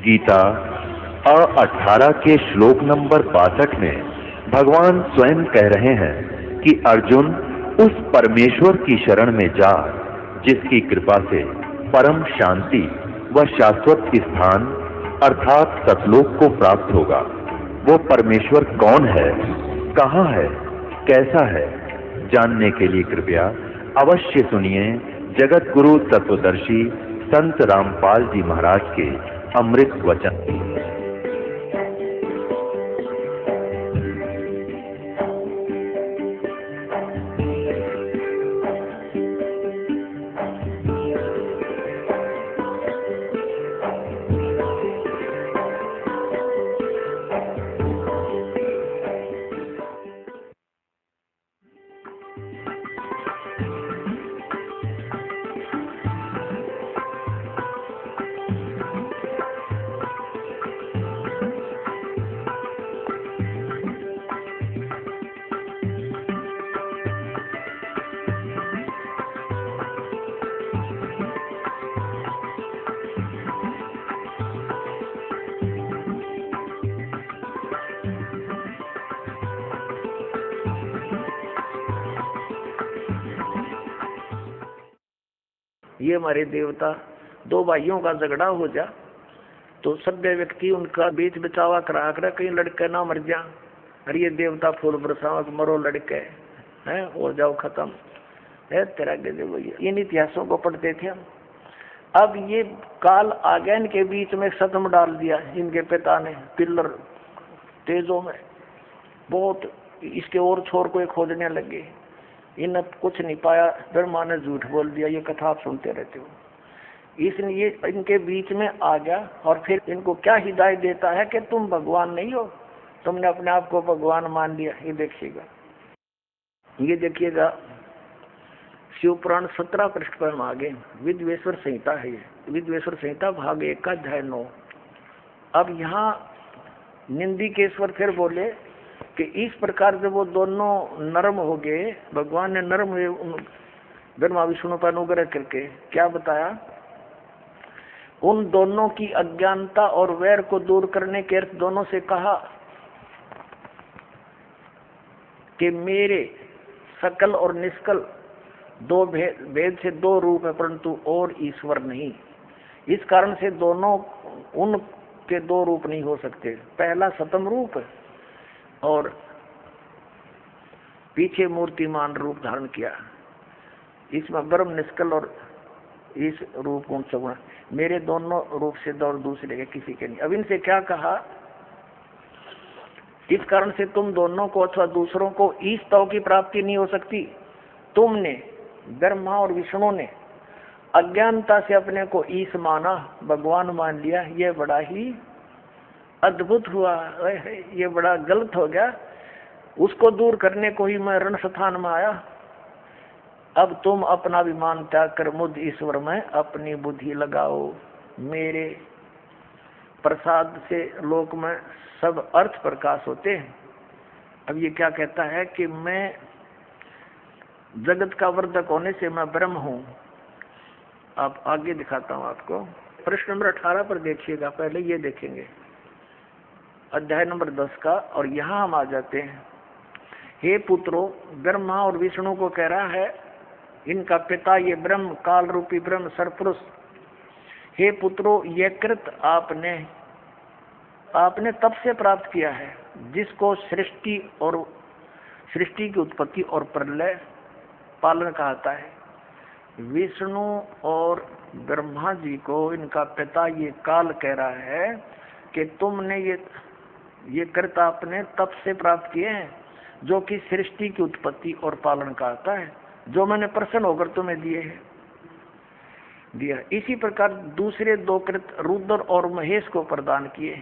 गीता 18 के श्लोक नंबर 62 में भगवान स्वयं कह रहे हैं कि अर्जुन उस परमेश्वर की शरण में जा जिसकी कृपा से परम शांति व शाश्वत स्थान अर्थात सतलोक को प्राप्त होगा। वो परमेश्वर कौन है, कहाँ है, कैसा है, जानने के लिए कृपया अवश्य सुनिए जगत गुरु तत्वदर्शी संत रामपाल जी महाराज के अमृत वचन। ये हमारे देवता दो भाइयों का झगड़ा हो जा तो सभ्य व्यक्ति उनका बीच बचावा करा कर कहीं लड़के ना मर जा, अरे ये देवता फूल बरसाओ मरो लड़के हैं और जाओ खत्म है तेरा गजब भैया। इन इतिहासों को पढ़ते थे हम। अब ये काल आ गया इनके बीच में सतम डाल दिया इनके पिता ने पिल्लर तेजों में बहुत, इसके और छोर को खोजने लगे, इन कुछ नहीं पाया, ब्रह्मा ने झूठ बोल दिया। ये कथा आप सुनते रहते हो। इसलिए इनके बीच में आ गया और फिर इनको क्या हिदायत देता है कि तुम भगवान नहीं हो, तुमने अपने आप को भगवान मान लिया। ये देखिएगा, ये देखिएगा शिवपुराण 17 पृष्ठ पर हम आगे विद्वेश्वर संहिता है। ये विद्वेश्वर संहिता भाग 1 का अध्याय 9। अब यहाँ निंदिकेश्वर फिर बोले कि इस प्रकार जब वो दोनों नरम हो गए, भगवान ने नरम हुए ब्रह्मा विष्णु पर अनुग्रह करके क्या बताया, उन दोनों की अज्ञानता और वैर को दूर करने के अर्थ दोनों से कहा कि मेरे सकल और निष्कल दो भेद से दो रूप है परंतु और ईश्वर नहीं। इस कारण से दोनों उनके दो रूप नहीं हो सकते। पहला सतम रूप है और पीछे मूर्तिमान रूप धारण किया, इसमें ब्रह्म निष्कल और इस रूप गुण सगुण मेरे दोनों रूप से दो दूसरे के किसी के नहीं। अब इनसे क्या कहा, इस कारण से तुम दोनों को अथवा दूसरों को इस तव की प्राप्ति नहीं हो सकती। तुमने ब्रह्मा और विष्णु ने अज्ञानता से अपने को ईश माना, भगवान मान लिया। ये बड़ा ही अद्भुत हुआ, ये बड़ा गलत हो गया। उसको दूर करने को ही मैं रण स्थान में आया। अब तुम अपना विमान त्याग कर मुझ ईश्वर में अपनी बुद्धि लगाओ। मेरे प्रसाद से लोक में सब अर्थ प्रकाश होते हैं। अब ये क्या कहता है कि मैं जगत का वर्धक होने से मैं ब्रह्म हूँ। अब आगे दिखाता हूँ आपको, प्रश्न नंबर 18 पर देखिएगा। पहले ये देखेंगे अध्याय नंबर 10 का, और यहाँ हम आ जाते हैं। हे पुत्रो, ब्रह्मा और विष्णु को कह रहा है, इनका पिता ये ब्रह्म काल रूपी ब्रह्म सरपुरुष, हे पुत्रो ये कृत आपने तब से प्राप्त किया है जिसको सृष्टि की उत्पत्ति और प्रलय पालन कहता है। विष्णु और ब्रह्मा जी को इनका पिता ये काल कह रहा है कि तुमने ये कृत आपने तब से प्राप्त किए हैं जो कि सृष्टि की उत्पत्ति और पालन कहता है, जो मैंने प्रसन्न होकर तुम्हें दिया। इसी प्रकार दूसरे दो कृत रुद्र और महेश को प्रदान किए,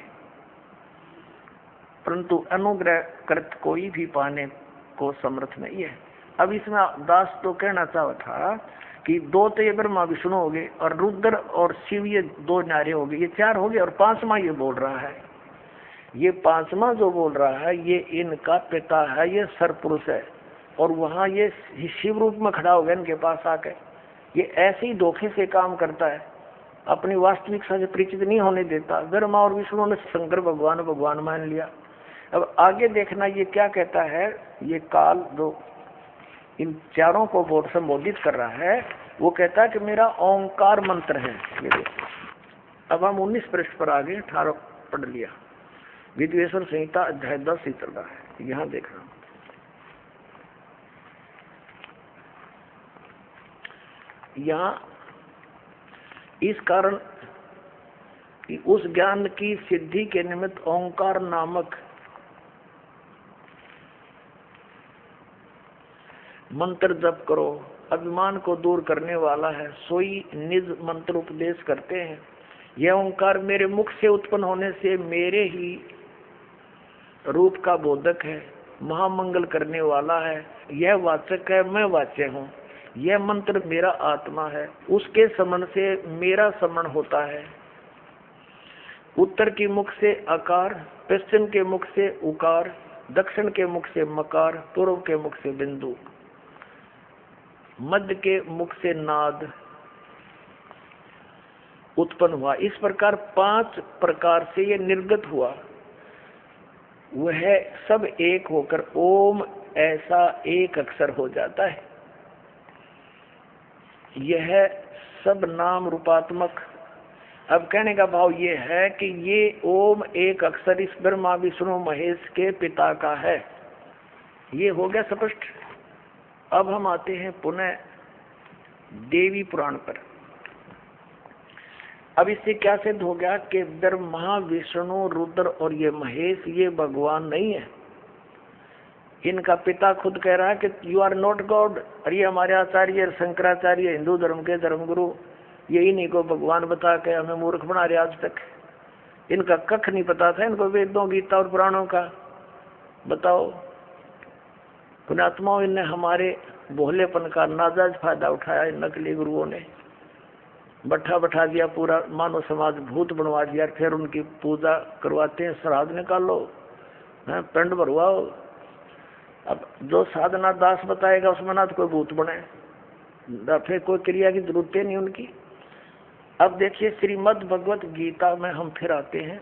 परंतु अनुग्रह कृत कोई भी पाने को समर्थ नहीं है। अब इसमें दास तो कहना चाहता था कि दो तो ये ब्रह्मा विष्णु हो गए और रुद्र और शिव ये दो नारे हो गए, ये चार हो गए, और पांचवा ये बोल रहा है। ये पांचवा जो बोल रहा है ये इनका पिता है, ये सरपुरुष है, और वहां ये शिव रूप में खड़ा हो गया इनके पास आकर। ये ऐसे ही धोखे से काम करता है। अपनी वास्तविकता से परिचित नहीं होने देता। ब्रह्मा और विष्णु ने शंकर भगवान भगवान मान लिया। अब आगे देखना ये क्या कहता है, ये काल जो इन चारों को बहुत संबोधित कर रहा है, वो कहता है कि मेरा ओंकार मंत्र है। ये देखो, अब हम 19 पृष्ठ पर आगे 18 पढ़ लिया। विद्वेश्वर संहिता अध्याय 10 ही चल रहा है, यहाँ देखना। यहाँ इस कारण कि उस ज्ञान की सिद्धि के निमित्त ओंकार नामक मंत्र जप करो, अभिमान को दूर करने वाला है, सोई निज मंत्र उपदेश करते हैं। यह ओंकार मेरे मुख से उत्पन्न होने से मेरे ही रूप का बोधक है, महामंगल करने वाला है। यह वाचक है, मैं वाच्य हूँ। यह मंत्र मेरा आत्मा है, उसके समन से मेरा समन होता है। उत्तर के मुख से अकार, पश्चिम के मुख से उकार, दक्षिण के मुख से मकार, पूर्व के मुख से बिंदु, मध्य के मुख से नाद उत्पन्न हुआ। इस प्रकार 5 प्रकार से ये निर्गत हुआ। वह सब एक होकर ओम ऐसा एक अक्षर हो जाता है। यह सब नाम रूपात्मक। अब कहने का भाव ये है कि ये ओम एक अक्षर इस ब्रह्मा विष्णु महेश के पिता का है। ये हो गया स्पष्ट। अब हम आते हैं पुनः देवी पुराण पर। अब इससे क्या सिद्ध हो गया कि ब्रह्मा विष्णु रुद्र और ये महेश ये भगवान नहीं है। इनका पिता खुद कह रहा है कि यू आर नॉट गॉड। और ये हमारे आचार्य शंकराचार्य हिंदू धर्म के धर्मगुरु ये इन्हीं को भगवान बता के हमें मूर्ख बना रहे। आज तक इनका कख नहीं पता था, इनको वेदों गीता और पुराणों का। बताओ, पुण्यात्माओं, इनने हमारे भोलेपन का नाजायज फायदा उठाया। इन नकली गुरुओं ने बैठा दिया, पूरा मानव समाज भूत बनवा दिया। फिर उनकी पूजा करवाते हैं, श्राद्ध निकालो, पिंड भरवाओ। अब जो साधना दास बताएगा उसमें ना तो कोई भूत बने, फिर कोई क्रिया की जरूरत नहीं उनकी। अब देखिए श्रीमद् भगवत गीता में हम फिर आते हैं।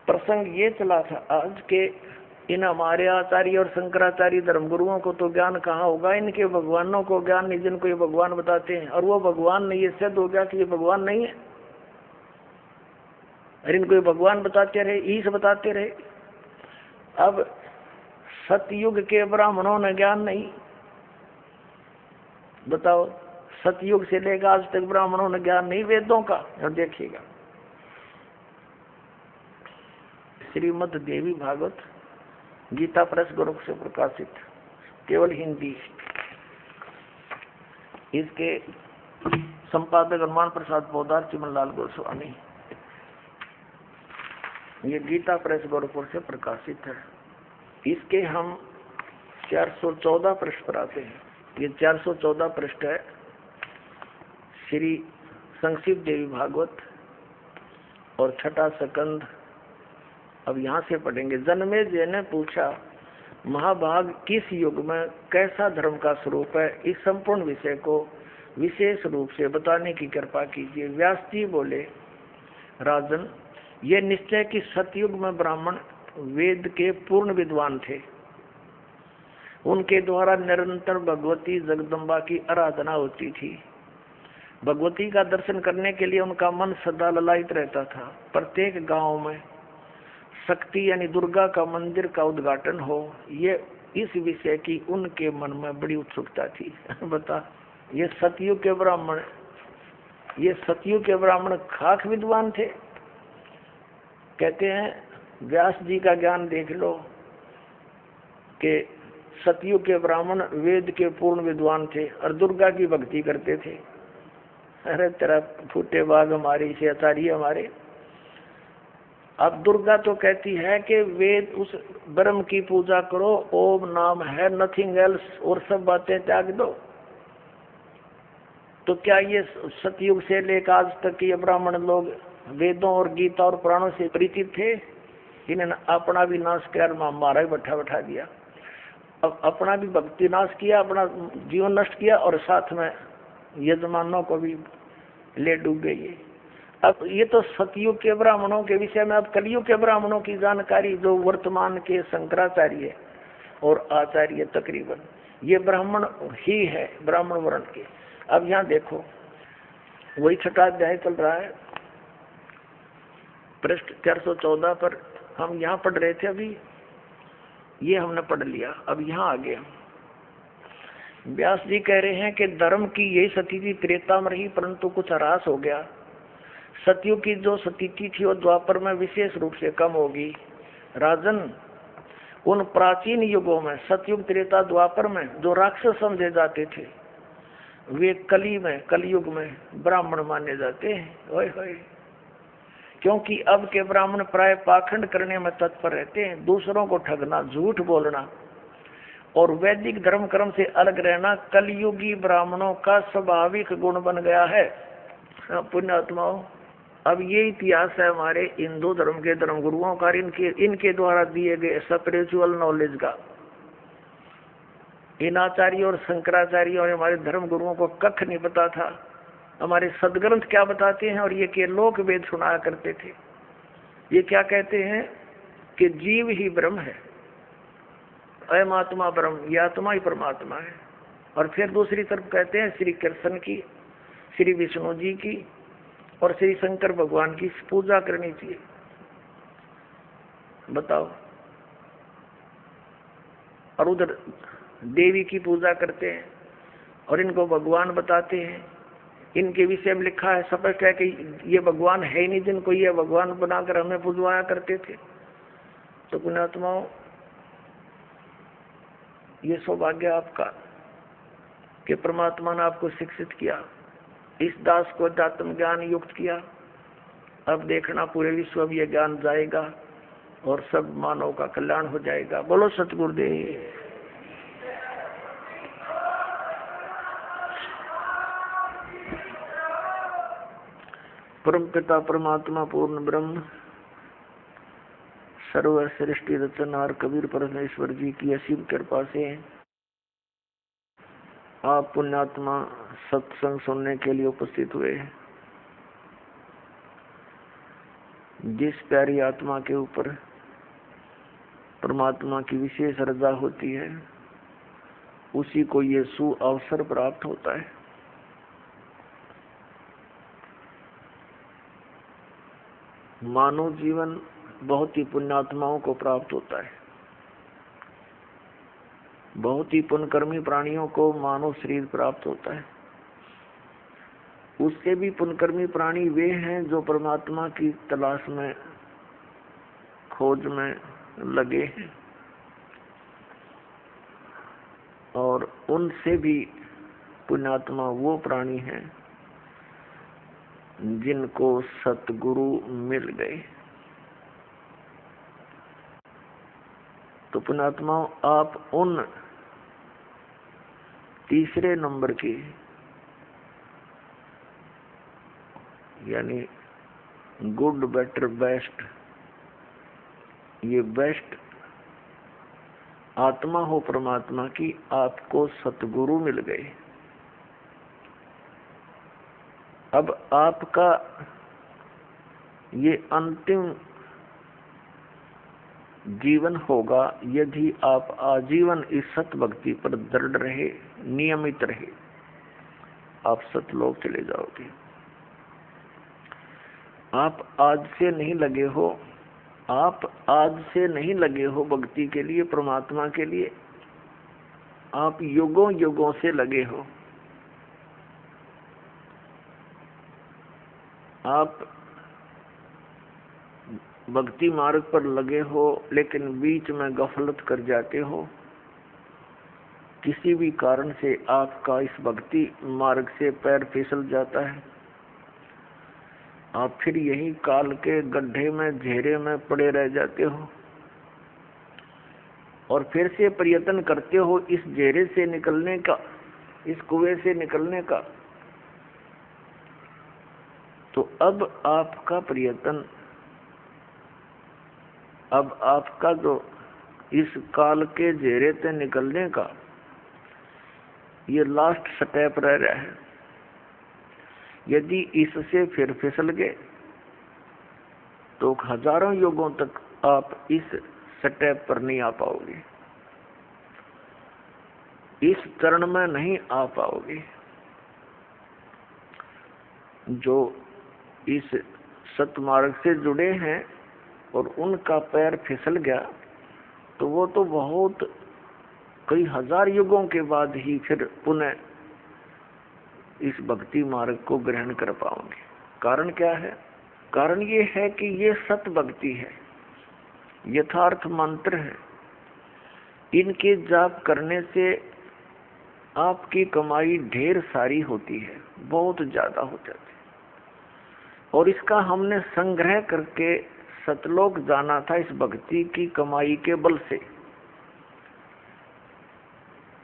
प्रसंग ये चला था आज के इन हमारे आचार्य और शंकराचार्य धर्मगुरुओं को तो ज्ञान कहाँ होगा, इनके भगवानों को ज्ञान नहीं, जिनको ये भगवान बताते हैं। और वो भगवान नहीं, ये सिद्ध हो गया कि ये भगवान नहीं है। और इनको ये भगवान बताते रहे, ईश बताते रहे। अब सतयुग के ब्राह्मणों ने ज्ञान नहीं। बताओ, सतयुग से लेकर आज तक ब्राह्मणों ने ज्ञान नहीं वेदों का। और देखिएगा श्रीमद् देवी भागवत गीता प्रेस ग्रुप से प्रकाशित, केवल हिंदी। इसके संपादक हनुमान प्रसाद पोदार, चिमनलाल गोस्वामी। ये गीता प्रेस गोरखपुर से प्रकाशित है। इसके हम 414 पृष्ठ पर आते हैं। ये 414 पृष्ठ है श्री संक्षिप्त देवी भागवत और छठा स्कंद। अब यहाँ से पढ़ेंगे। जन्मेजय ने पूछा, महाभाग किस युग में कैसा धर्म का स्वरूप है, इस संपूर्ण विषय को विशेष रूप से बताने की कृपा कीजिए। व्यास जी बोले, राजन, ये निश्चय कि सतयुग में ब्राह्मण वेद के पूर्ण विद्वान थे। उनके द्वारा निरंतर भगवती जगदम्बा की आराधना होती थी। भगवती का दर्शन करने के लिए उनका मन सदा ललायित रहता था। प्रत्येक गांव में शक्ति यानी दुर्गा का मंदिर का उद्घाटन हो, ये इस विषय की उनके मन में बड़ी उत्सुकता थी। बता, ये सतयुग के ब्राह्मण खाक विद्वान थे। कहते हैं व्यास जी का ज्ञान देख लो कि सतयुग के ब्राह्मण वेद के पूर्ण विद्वान थे और दुर्गा की भक्ति करते थे। अरे तेरा फूटे बाग हमारे, इसे आचार्य हमारे। अब दुर्गा तो कहती है कि वेद उस ब्रह्म की पूजा करो, ओम नाम है, नथिंग एल्स, और सब बातें त्याग दो। तो क्या ये सतयुग से लेकर आज तक ये ब्राह्मण लोग वेदों और गीता और पुराणों से परिचित थे? इन्होंने अपना भी नाश किया, हमारा भी बैठा दिया। अब अपना भी भक्ति नाश किया, अपना जीवन नष्ट किया, और साथ में यजमानों को भी ले डूब गई। अब ये तो सतयुग के ब्राह्मणों के विषय में। अब कलयुग के ब्राह्मणों की जानकारी जो वर्तमान के शंकराचार्य और आचार्य तकरीबन ये ब्राह्मण ही है, ब्राह्मण वर्ण के। अब यहाँ देखो वही छठा अध्याय चल रहा है, पृष्ठ 414 पर हम यहाँ पढ़ रहे थे। अभी ये हमने पढ़ लिया, अब यहाँ आ गया। व्यास जी कह रहे हैं कि धर्म की यही स्थिति त्रेता में रही, परंतु कुछ ह्रास हो गया। सतयुग की जो स्थिति थी वो द्वापर में विशेष रूप से कम होगी। राजन, उन प्राचीन युगों में सतयुग, त्रेता, द्वापर में जो राक्षस समझे जाते थे वे कलयुग में ब्राह्मण माने जाते हैं। ओए होए, क्योंकि अब के ब्राह्मण प्राय पाखंड करने में तत्पर रहते हैं, दूसरों को ठगना, झूठ बोलना और वैदिक धर्म कर्म से अलग रहना कलयुगी ब्राह्मणों का स्वाभाविक गुण बन गया है। पुण्यात्माओं, अब ये इतिहास है हमारे हिंदू धर्म के धर्म गुरुओं का, इनके द्वारा दिए गए स्पिरिचुअल नॉलेज का। इन आचार्य और शंकराचार्य और हमारे धर्म गुरुओं को कख नहीं पता था हमारे सदग्रंथ क्या बताते हैं। और ये के लोक वेद सुनाया करते थे। ये क्या कहते हैं कि जीव ही ब्रह्म है, अयम आत्मा ब्रह्म, ये आत्मा ही परमात्मा है। और फिर दूसरी तरफ कहते हैं श्री कृष्ण की, श्री विष्णु जी की और श्री शंकर भगवान की पूजा करनी चाहिए। बताओ, और उधर देवी की पूजा करते हैं और इनको भगवान बताते हैं। इनके विषय में लिखा है, स्पष्ट है कि ये भगवान है ही नहीं जिनको ये भगवान बनाकर हमें पूजवाया करते थे। तो पुण्यात्माओं, ये सौभाग्य आपका कि परमात्मा ने आपको शिक्षित किया, इस दास को अध्यात्म ज्ञान युक्त किया। अब देखना पूरे विश्व में यह ज्ञान जाएगा और सब मानव का कल्याण हो जाएगा। बोलो सतगुरुदेव। परम पिता परमात्मा पूर्ण ब्रह्म सर्व सृष्टि रचनहार कबीर परमेश्वर जी की असीम कृपा से आप पुण्यात्मा सत्संग सुनने के लिए उपस्थित हुए। जिस प्यारी आत्मा के ऊपर परमात्मा की विशेष रजा होती है उसी को ये सुअवसर प्राप्त होता है। मानव जीवन बहुत ही पुण्यात्माओं को प्राप्त होता है। बहुत ही पुण्यकर्मी प्राणियों को मानव शरीर प्राप्त होता है। उससे भी पुण्यकर्मी प्राणी वे हैं जो परमात्मा की तलाश में, खोज में लगे हैं। और उनसे भी पुण्यात्मा वो प्राणी हैं जिनको सतगुरु मिल गए। तो पुण्यात्माओं, आप उन तीसरे नंबर की, यानी गुड, बेटर, बेस्ट, ये बेस्ट आत्मा हो परमात्मा की, आपको सतगुरु मिल गए। अब आपका ये अंतिम जीवन होगा यदि आप आजीवन इस सत भक्ति पर दृढ़ रहे, नियमित रहे, आप सतलोक चले जाओगे। आप आज से नहीं लगे हो, आप आज से नहीं लगे हो भक्ति के लिए, परमात्मा के लिए, आप युगों युगों से लगे हो। आप भक्ति मार्ग पर लगे हो लेकिन बीच में गफलत कर जाते हो। किसी भी कारण से आपका इस भक्ति मार्ग से पैर फिसल जाता है। आप फिर यही काल के गड्ढे में, घेरे में पड़े रह जाते हो और फिर से प्रयत्न करते हो इस घेरे से निकलने का, इस कुएं से निकलने का। तो अब आपका प्रयत्न, अब आपका जो इस काल के घेरे से निकलने का ये लास्ट स्टेप रह रहा है। यदि इससे फिर फिसल गए तो हजारों युगों तक आप इस स्टेप पर नहीं आ पाओगे, इस चरण में नहीं आ पाओगे। जो इस सतमार्ग से जुड़े हैं और उनका पैर फिसल गया तो वो तो बहुत कई हजार युगों के बाद ही फिर पुनः इस भक्ति मार्ग को ग्रहण कर पाओगे। कारण क्या है? कारण ये है कि ये सत भक्ति है, यथार्थ मंत्र है। इनके जाप करने से आपकी कमाई ढेर सारी होती है, बहुत ज्यादा हो जाती है। और इसका हमने संग्रह करके सतलोक जाना था इस भक्ति की कमाई के बल से,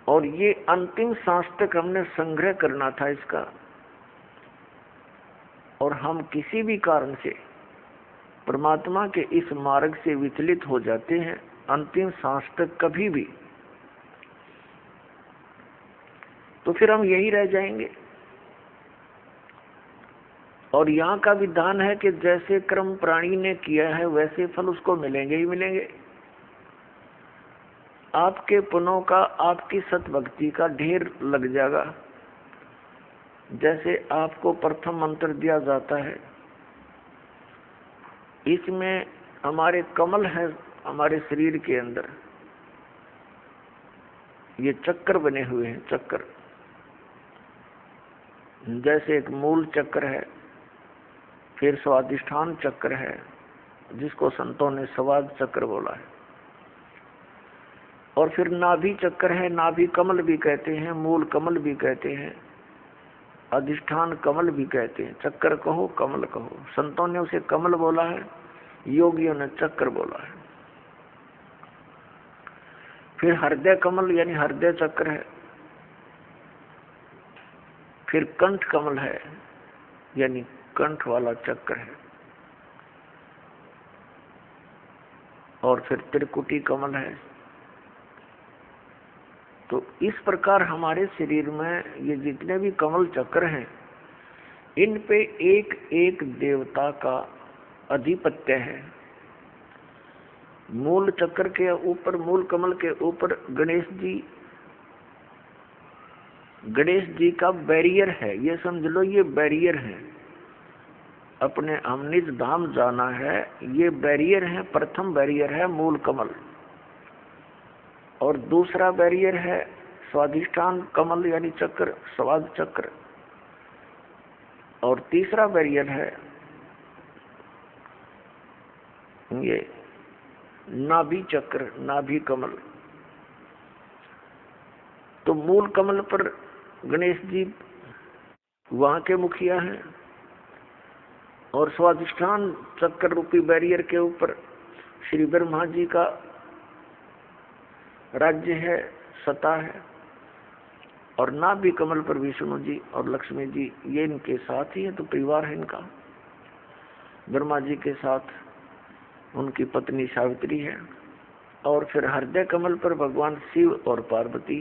और ये अंतिम सांस तक हमने संग्रह करना था इसका। और हम किसी भी कारण से परमात्मा के इस मार्ग से विचलित हो जाते हैं अंतिम सांस तक कभी भी, तो फिर हम यही रह जाएंगे। और यहाँ का विधान है कि जैसे कर्म प्राणी ने किया है वैसे फल उसको मिलेंगे ही मिलेंगे। आपके पुण्यों का, आपकी सतभक्ति का ढेर लग जाएगा। जैसे आपको प्रथम मंत्र दिया जाता है, इसमें हमारे कमल है, हमारे शरीर के अंदर ये चक्कर बने हुए हैं। चक्कर जैसे एक मूल चक्र है, फिर स्वादिष्ठान चक्र है जिसको संतों ने स्वाद चक्र बोला है, और फिर नाभि चक्र है, नाभि कमल भी कहते हैं, मूल कमल भी कहते हैं, अधिष्ठान कमल भी कहते हैं। चक्कर कहो कमल कहो, संतों ने उसे कमल बोला है, योगियों ने चक्र बोला है। फिर हृदय कमल यानी हृदय चक्र है, फिर कंठ कमल है यानी कंठ वाला चक्र है, और फिर त्रिकुटी कमल है। तो इस प्रकार हमारे शरीर में ये जितने भी कमल चक्र हैं, इन पे एक एक देवता का अधिपत्य है। मूल चक्र के ऊपर, मूल कमल के ऊपर गणेश जी का बैरियर है। ये समझ लो ये बैरियर है, अपने हम निज धाम जाना है, ये बैरियर है। प्रथम बैरियर है मूल कमल, और दूसरा बैरियर है स्वादिष्ठान कमल यानी चक्र, स्वाद चक्र, और तीसरा बैरियर है ये नाभि चक्र, नाभि कमल। तो मूल कमल पर गणेश जी वहां के मुखिया हैं, और स्वादिष्ठान चक्र रूपी बैरियर के ऊपर श्री ब्रह्मा जी का राज्य है, सत्ता है, और नाभि कमल पर विष्णु जी और लक्ष्मी जी, ये इनके साथ ही है। तो परिवार है इनका। ब्रह्मा जी के साथ उनकी पत्नी सावित्री है, और फिर हृदय कमल पर भगवान शिव और पार्वती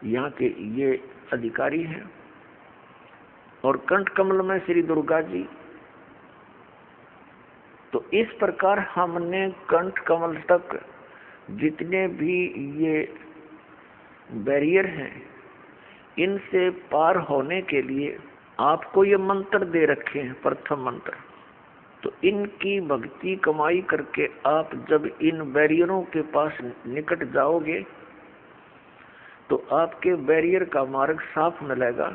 यहाँ के ये अधिकारी हैं, और कंठ कमल में श्री दुर्गा जी। तो इस प्रकार हमने कंठ कमल तक जितने भी ये बैरियर हैं, इनसे पार होने के लिए आपको ये मंत्र दे रखे हैं, प्रथम मंत्र। तो इनकी भक्ति कमाई करके आप जब इन बैरियरों के पास निकट जाओगे तो आपके बैरियर का मार्ग साफ मिलेगा,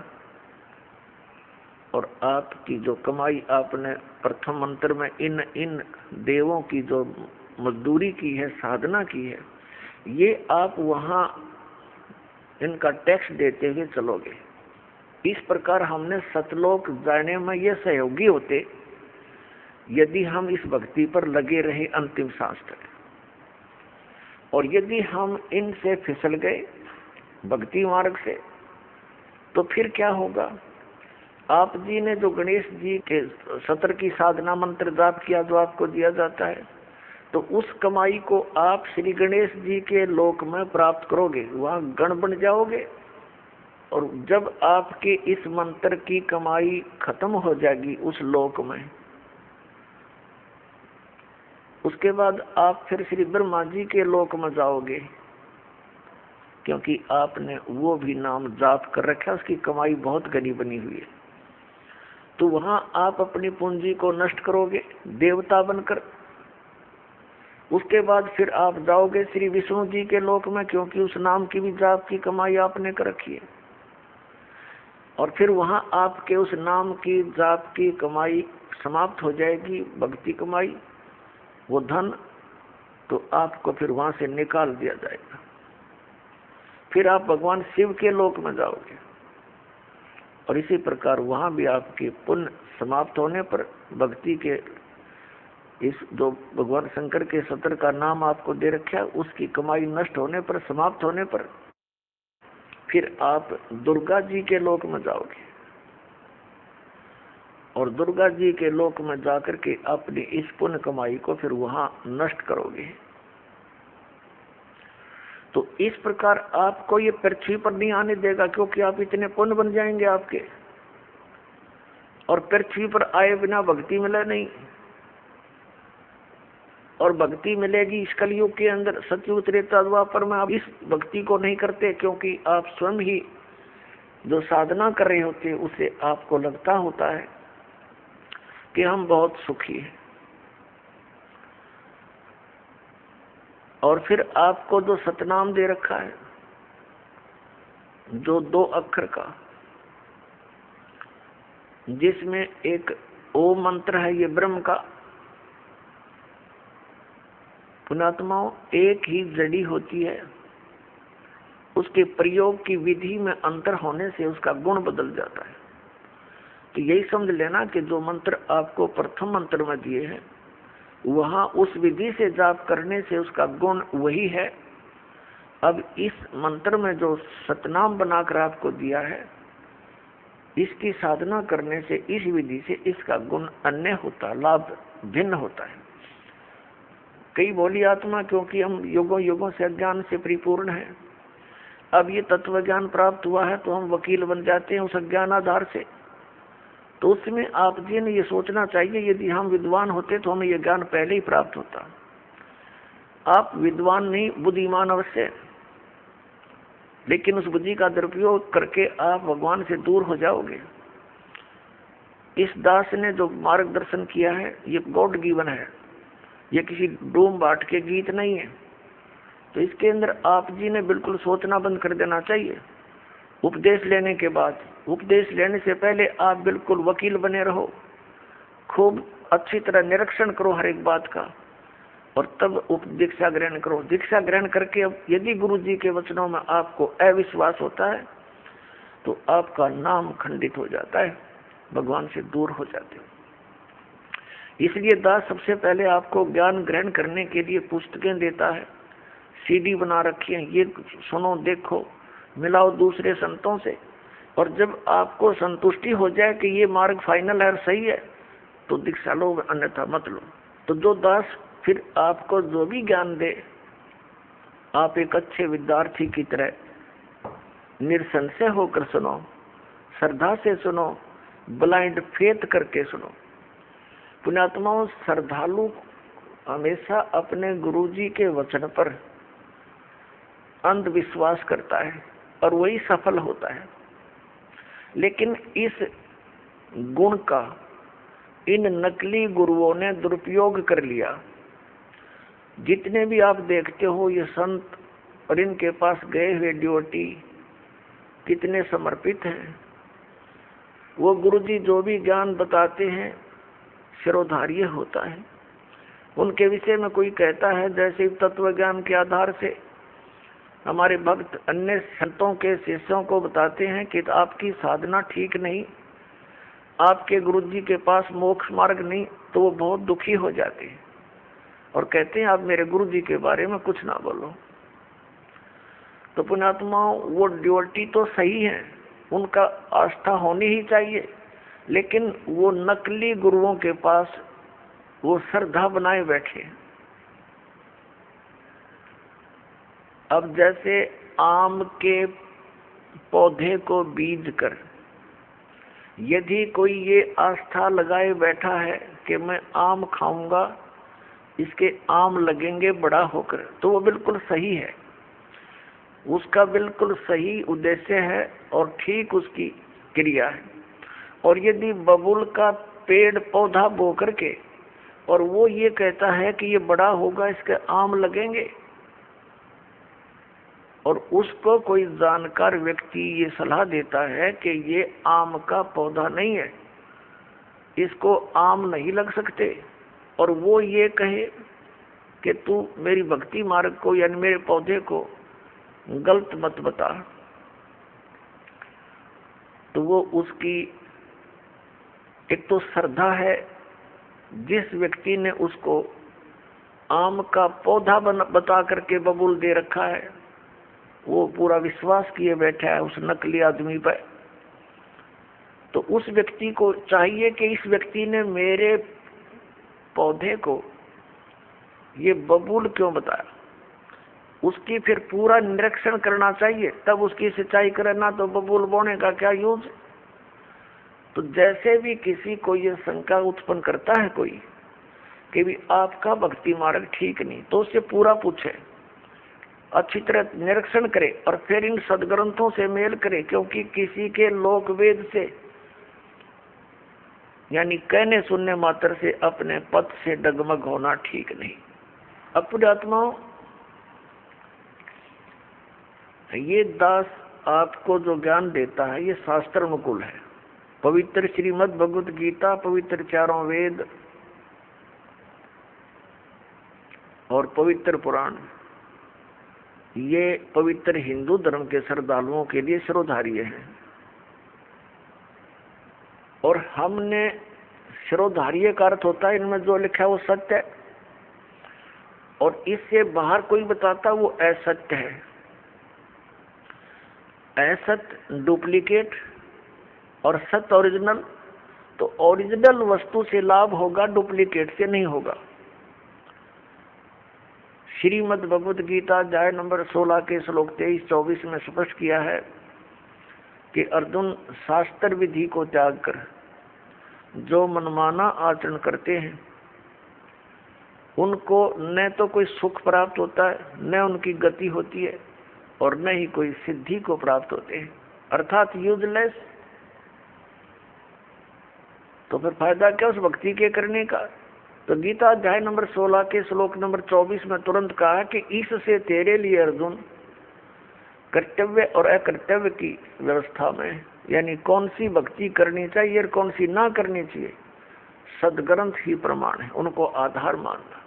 और आपकी जो कमाई आपने प्रथम मंत्र में इन देवों की जो मजदूरी की है, साधना की है, ये आप वहां इनका टैक्स देते हुए चलोगे। इस प्रकार हमने सतलोक जाने में ये सहयोगी होते यदि हम इस भक्ति पर लगे रहे अंतिम सांस तक। और यदि हम इनसे फिसल गए भक्ति मार्ग से, तो फिर क्या होगा? आप जी ने जो गणेश जी के सत्र की साधना मंत्र जाप किया जो आपको दिया जाता है, तो उस कमाई को आप श्री गणेश जी के लोक में प्राप्त करोगे, वहां गण बन जाओगे। और जब आपके इस मंत्र की कमाई खत्म हो जाएगी उस लोक में, उसके बाद आप फिर श्री ब्रह्मा जी के लोक में जाओगे, क्योंकि आपने वो भी नाम जाप कर रखा, उसकी कमाई बहुत घनी बनी हुई है। तो वहां आप अपनी पूंजी को नष्ट करोगे देवता बनकर। उसके बाद फिर आप जाओगे श्री विष्णु जी के लोक में, क्योंकि उस नाम की भी जाप की कमाई आपने कर रखी है। और फिर वहां आपके उस नाम की जाप की कमाई समाप्त हो जाएगी, भक्ति कमाई, वो धन, तो आपको फिर वहां से निकाल दिया जाएगा। फिर आप भगवान शिव के लोक में जाओगे, और इसी प्रकार वहां भी आपके पुण्य समाप्त होने पर, भक्ति के इस जो भगवान शंकर के सत्र का नाम आपको दे रखा है उसकी कमाई नष्ट होने पर, समाप्त होने पर, फिर आप दुर्गा जी के लोक में जाओगे, और दुर्गा जी के लोक में जाकर के अपनी इस पुण्य कमाई को फिर वहां नष्ट करोगे। तो इस प्रकार आपको ये पृथ्वी पर नहीं आने देगा, क्योंकि आप इतने पुण्य बन जाएंगे आपके, और पृथ्वी पर आए बिना भक्ति मिले नहीं। और भक्ति मिलेगी इस कलयुग के अंदर, सतयुग त्रेता द्वापर में आप इस भक्ति को नहीं करते, क्योंकि आप स्वयं ही जो साधना कर रहे होते उसे आपको लगता होता है कि हम बहुत सुखी हैं। और फिर आपको जो सतनाम दे रखा है, जो 2 अक्षर का, जिसमें एक ओम मंत्र है, ये ब्रह्म का। पुण्यात्माओं, एक ही जड़ी होती है, उसके प्रयोग की विधि में अंतर होने से उसका गुण बदल जाता है। तो यही समझ लेना कि जो मंत्र आपको प्रथम मंत्र में दिए हैं, वहां उस विधि से जाप करने से उसका गुण वही है। अब इस मंत्र में जो सतनाम बनाकर आपको दिया है, इसकी साधना करने से, इस विधि से इसका गुण अन्य होता, लाभ भिन्न होता है। कई बोली आत्मा, क्योंकि हम युगों युगों से अज्ञान से परिपूर्ण है, अब ये तत्व ज्ञान प्राप्त हुआ है तो हम वकील बन जाते हैं उस अज्ञान आधार से। तो उसमें आप जी ने ये सोचना चाहिए, यदि हम विद्वान होते तो हमें ये ज्ञान पहले ही प्राप्त होता। आप विद्वान नहीं, बुद्धिमान अवश्य, लेकिन उस बुद्धि का दुरुपयोग करके आप भगवान से दूर हो जाओगे। इस दास ने जो मार्गदर्शन किया है ये गॉड गिवन है, ये किसी डूम बाट के गीत नहीं है। तो इसके अंदर आप जी ने बिल्कुल सोचना बंद कर देना चाहिए। उपदेश लेने के बाद, उपदेश लेने से पहले आप बिल्कुल वकील बने रहो, खूब अच्छी तरह निरीक्षण करो हर एक बात का, और तब दीक्षा ग्रहण करो। दीक्षा ग्रहण करके अब यदि गुरु जी के वचनों में आपको अविश्वास होता है तो आपका नाम खंडित हो जाता है, भगवान से दूर हो जाते हो। इसलिए दास सबसे पहले आपको ज्ञान ग्रहण करने के लिए पुस्तकें देता है, सीडी बना रखी है, ये सुनो, देखो, मिलाओ दूसरे संतों से, और जब आपको संतुष्टि हो जाए कि ये मार्ग फाइनल है, सही है, तो दीक्षा लो, अन्यथा मत लो। तो जो दास फिर आपको जो भी ज्ञान दे, आप एक अच्छे विद्यार्थी की तरह निसंशय होकर सुनो, श्रद्धा से सुनो, ब्लाइंड फेथ करके सुनो। पुण्यात्माओं, श्रद्धालु हमेशा अपने गुरुजी के वचन पर अंधविश्वास करता है और वही सफल होता है। लेकिन इस गुण का इन नकली गुरुओं ने दुरुपयोग कर लिया। जितने भी आप देखते हो ये संत और इनके पास गए हुए ड्योटी कितने समर्पित हैं। वो गुरुजी जो भी ज्ञान बताते हैं शिरोधार्य होता है। उनके विषय में कोई कहता है, जैसे तत्व ज्ञान के आधार से हमारे भक्त अन्य संतों के शिष्यों को बताते हैं कि आपकी साधना ठीक नहीं, आपके गुरुजी के पास मोक्ष मार्ग नहीं, तो वो बहुत दुखी हो जाते हैं और कहते हैं आप मेरे गुरुजी के बारे में कुछ ना बोलो। तो पुण्यात्माओं, वो ड्यूटी तो सही है, उनका आस्था होनी ही चाहिए, लेकिन वो नकली गुरुओं के पास वो श्रद्धा बनाए बैठे। अब जैसे आम के पौधे को बीज कर यदि कोई ये आस्था लगाए बैठा है कि मैं आम खाऊंगा, इसके आम लगेंगे बड़ा होकर, तो वो बिल्कुल सही है, उसका बिल्कुल सही उद्देश्य है और ठीक उसकी क्रिया है। और यदि बबूल का पेड़ पौधा बो करके और वो ये कहता है कि ये बड़ा होगा, इसके आम लगेंगे, और उसको कोई जानकार व्यक्ति ये सलाह देता है कि ये आम का पौधा नहीं है, इसको आम नहीं लग सकते, और वो ये कहे कि तू मेरी भक्ति मार्ग को यानी मेरे पौधे को गलत मत बता, तो वो उसकी एक तो श्रद्धा है, जिस व्यक्ति ने उसको आम का पौधा बता करके बबूल दे रखा है, वो पूरा विश्वास किए बैठा है उस नकली आदमी पर। तो उस व्यक्ति को चाहिए कि इस व्यक्ति ने मेरे पौधे को ये बबूल क्यों बताया, उसकी फिर पूरा निरीक्षण करना चाहिए, तब उसकी सिंचाई करना, तो बबूल बोने का क्या यूज। तो जैसे भी किसी को ये शंका उत्पन्न करता है कोई कि भी आपका भक्ति मार्ग ठीक नहीं, तो उससे पूरा पूछे, अच्छी तरह निरीक्षण करे और फिर इन सदग्रंथों से मेल करे, क्योंकि किसी के लोक वेद से यानी कहने सुनने मात्र से अपने पद से डगमग होना ठीक नहीं। अपने आत्माओं, ये दास आपको जो ज्ञान देता है ये शास्त्र अनुकूल है। पवित्र श्रीमद् भगवत गीता, पवित्र चारों वेद और पवित्र पुराण, ये पवित्र हिंदू धर्म के श्रद्धालुओं के लिए शिरोधार्य है। और हमने शिरोधार्य का अर्थ होता है इनमें जो लिखा है वो सत्य है, और इससे बाहर कोई बताता वो असत्य है। असत्य डुप्लीकेट और सत्य ओरिजिनल। तो ओरिजिनल वस्तु से लाभ होगा, डुप्लीकेट से नहीं होगा। श्रीमद् भगवत गीता अध्याय नंबर 16 के श्लोक 23-24 में स्पष्ट किया है कि अर्जुन, शास्त्र विधि को त्याग कर जो मनमाना आचरण करते हैं उनको न तो कोई सुख प्राप्त होता है, न उनकी गति होती है, और न ही कोई सिद्धि को प्राप्त होते हैं, अर्थात यूजलेस। तो फिर फायदा क्या उस भक्ति के करने का। तो गीता अध्याय नंबर 16 के श्लोक नंबर 24 में तुरंत कहा कि इससे तेरे लिए अर्जुन कर्तव्य और अकर्तव्य की व्यवस्था में, यानी कौन सी भक्ति करनी चाहिए और कौन सी ना करनी चाहिए, सदग्रंथ ही प्रमाण है, उनको आधार मानना।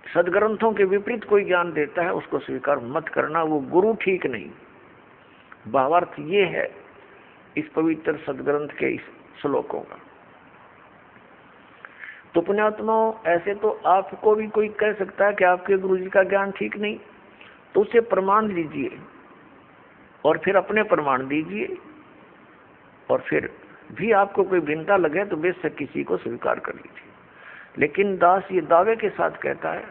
सदग्रंथों के विपरीत कोई ज्ञान देता है उसको स्वीकार मत करना, वो गुरु ठीक नहीं। भावार्थ ये है इस पवित्र सदग्रंथ के इस श्लोकों का। तो पुण्यात्माओं, ऐसे तो आपको भी कोई कह सकता है कि आपके गुरु जी का ज्ञान ठीक नहीं, तो उसे प्रमाण लीजिए और फिर अपने प्रमाण दीजिए, और फिर भी आपको कोई भिन्नता लगे तो बेशक किसी को स्वीकार कर लीजिए। लेकिन दास ये दावे के साथ कहता है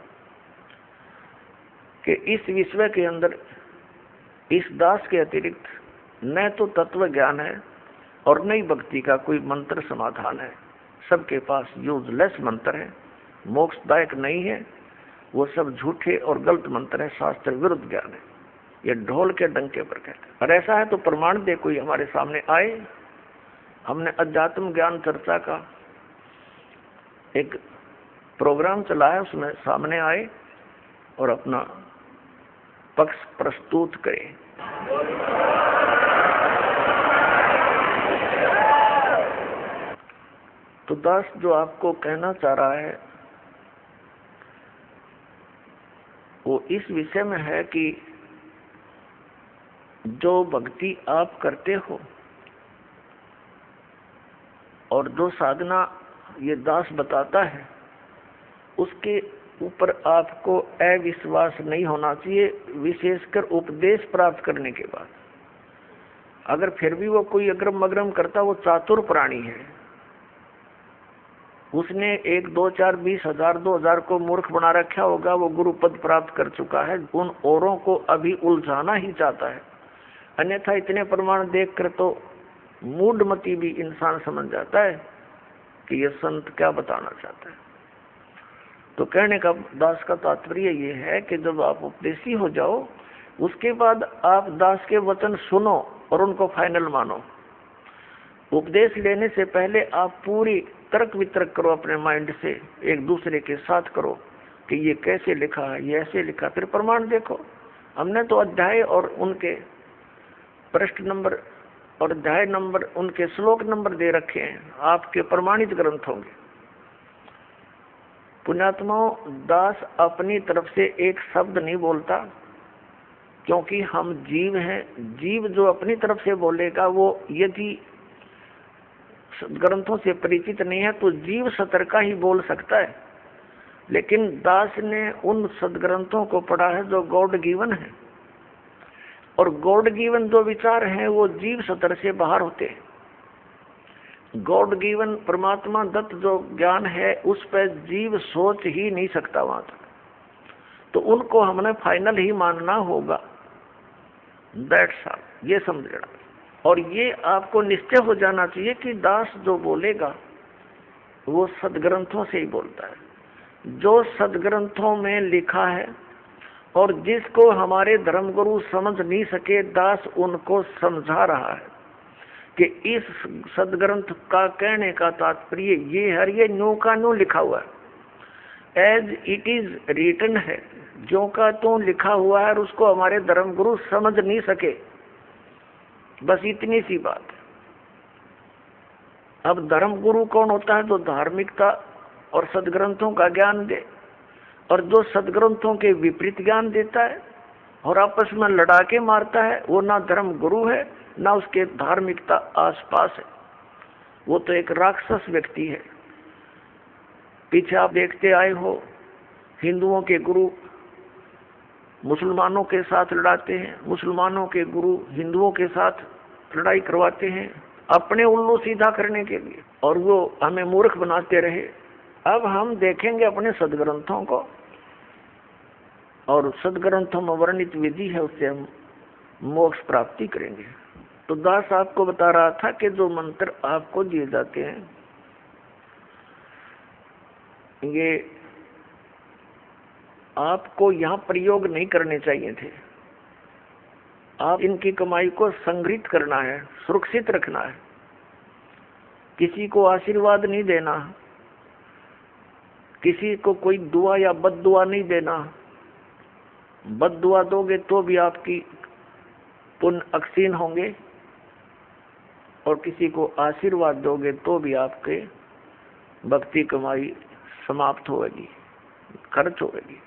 कि इस विश्व के अंदर इस दास के अतिरिक्त न तो तत्व ज्ञान है और न ही भक्ति का कोई मंत्र समाधान है। सबके पास यूजलेस मंत्र है, मोक्षदायक नहीं है, वो सब झूठे और गलत मंत्र है, शास्त्र विरुद्ध ज्ञान है। ये ढोल के डंके पर कहते हैं। और ऐसा है तो प्रमाण दे कोई हमारे सामने आए। हमने अध्यात्म ज्ञान चर्चा का एक प्रोग्राम चलाया, उसमें सामने आए और अपना पक्ष प्रस्तुत करें। तो दास जो आपको कहना चाह रहा है वो इस विषय में है कि जो भक्ति आप करते हो और जो साधना ये दास बताता है उसके ऊपर आपको अविश्वास नहीं होना चाहिए, विशेषकर उपदेश प्राप्त करने के बाद। अगर फिर भी वो कोई अग्रम मग्रम करता, वो चातुर प्राणी है, उसने 1, 2, 4, 20 हजार 2000 को मूर्ख बना रखा होगा, वो गुरु पद प्राप्त कर चुका है, उन औरों को अभी उलझाना ही चाहता है। अन्यथा इतने प्रमाण देखकर तो मूढ़मती भी इंसान समझ जाता है कि ये संत क्या बताना चाहता है। तो कहने का दास का तात्पर्य ये है कि जब आप उपदेशी हो जाओ, उसके बाद आप दास के वचन सुनो और उनको फाइनल मानो। उपदेश लेने से पहले आप पूरी तर्क वितर्क करो अपने माइंड से, एक दूसरे के साथ करो कि ये कैसे लिखा है, ये ऐसे लिखा, फिर प्रमाण देखो। हमने तो अध्याय और उनके पृष्ठ नंबर और अध्याय नंबर, उनके श्लोक नंबर दे रखे हैं, आपके प्रमाणित ग्रंथ होंगे। पुण्यात्माओं, दास अपनी तरफ से एक शब्द नहीं बोलता, क्योंकि हम जीव हैं। जीव जो अपनी तरफ से बोलेगा, वो यदि ग्रंथों से परिचित नहीं है तो जीव सतर का ही बोल सकता है। लेकिन दास ने उन सदग्रंथों को पढ़ा है जो गॉड गिवन है, और गॉड गिवन जो विचार हैं वो जीव सतर से बाहर होते हैं। गॉड गिवन परमात्मा दत्त जो ज्ञान है उस पर जीव सोच ही नहीं सकता वहां तक, तो उनको हमने फाइनल ही मानना होगा। दैट्स ऑल, ये समझना। और ये आपको निश्चय हो जाना चाहिए कि दास जो बोलेगा वो सदग्रंथों से ही बोलता है, जो सदग्रंथों में लिखा है, और जिसको हमारे धर्मगुरु समझ नहीं सके, दास उनको समझा रहा है कि इस सदग्रंथ का कहने का तात्पर्य ये है, ये न्यू का न्यू लिखा हुआ है, एज इट इज रिटन है, जो का तो लिखा हुआ है, और उसको हमारे धर्मगुरु समझ नहीं सके। बस इतनी सी बात है। अब धर्मगुरु कौन होता है? जो धार्मिकता और सदग्रंथों का ज्ञान दे, और जो सदग्रंथों के विपरीत ज्ञान देता है और आपस में लड़ा के मारता है, वो ना धर्म गुरु है ना उसके धार्मिकता आसपास है, वो तो एक राक्षस व्यक्ति है। पीछे आप देखते आए हो, हिंदुओं के गुरु मुसलमानों के साथ लड़ाते हैं, मुसलमानों के गुरु हिंदुओं के साथ लड़ाई करवाते हैं अपने उल्लू सीधा करने के लिए, और वो हमें मूर्ख बनाते रहे। अब हम देखेंगे अपने सदग्रंथों को, और सदग्रंथों में वर्णित विधि है, उससे हम मोक्ष प्राप्ति करेंगे। तो दास आपको बता रहा था कि जो मंत्र आपको दिए जाते हैं, ये आपको यहाँ प्रयोग नहीं करने चाहिए थे। आप इनकी कमाई को संग्रहित करना है, सुरक्षित रखना है, किसी को आशीर्वाद नहीं देना, किसी को कोई दुआ या बद दुआ नहीं देना। बद दुआ दोगे तो भी आपकी पुण्य अक्षीण होंगे, और किसी को आशीर्वाद दोगे तो भी आपके भक्ति कमाई समाप्त होगी, खर्च होगी।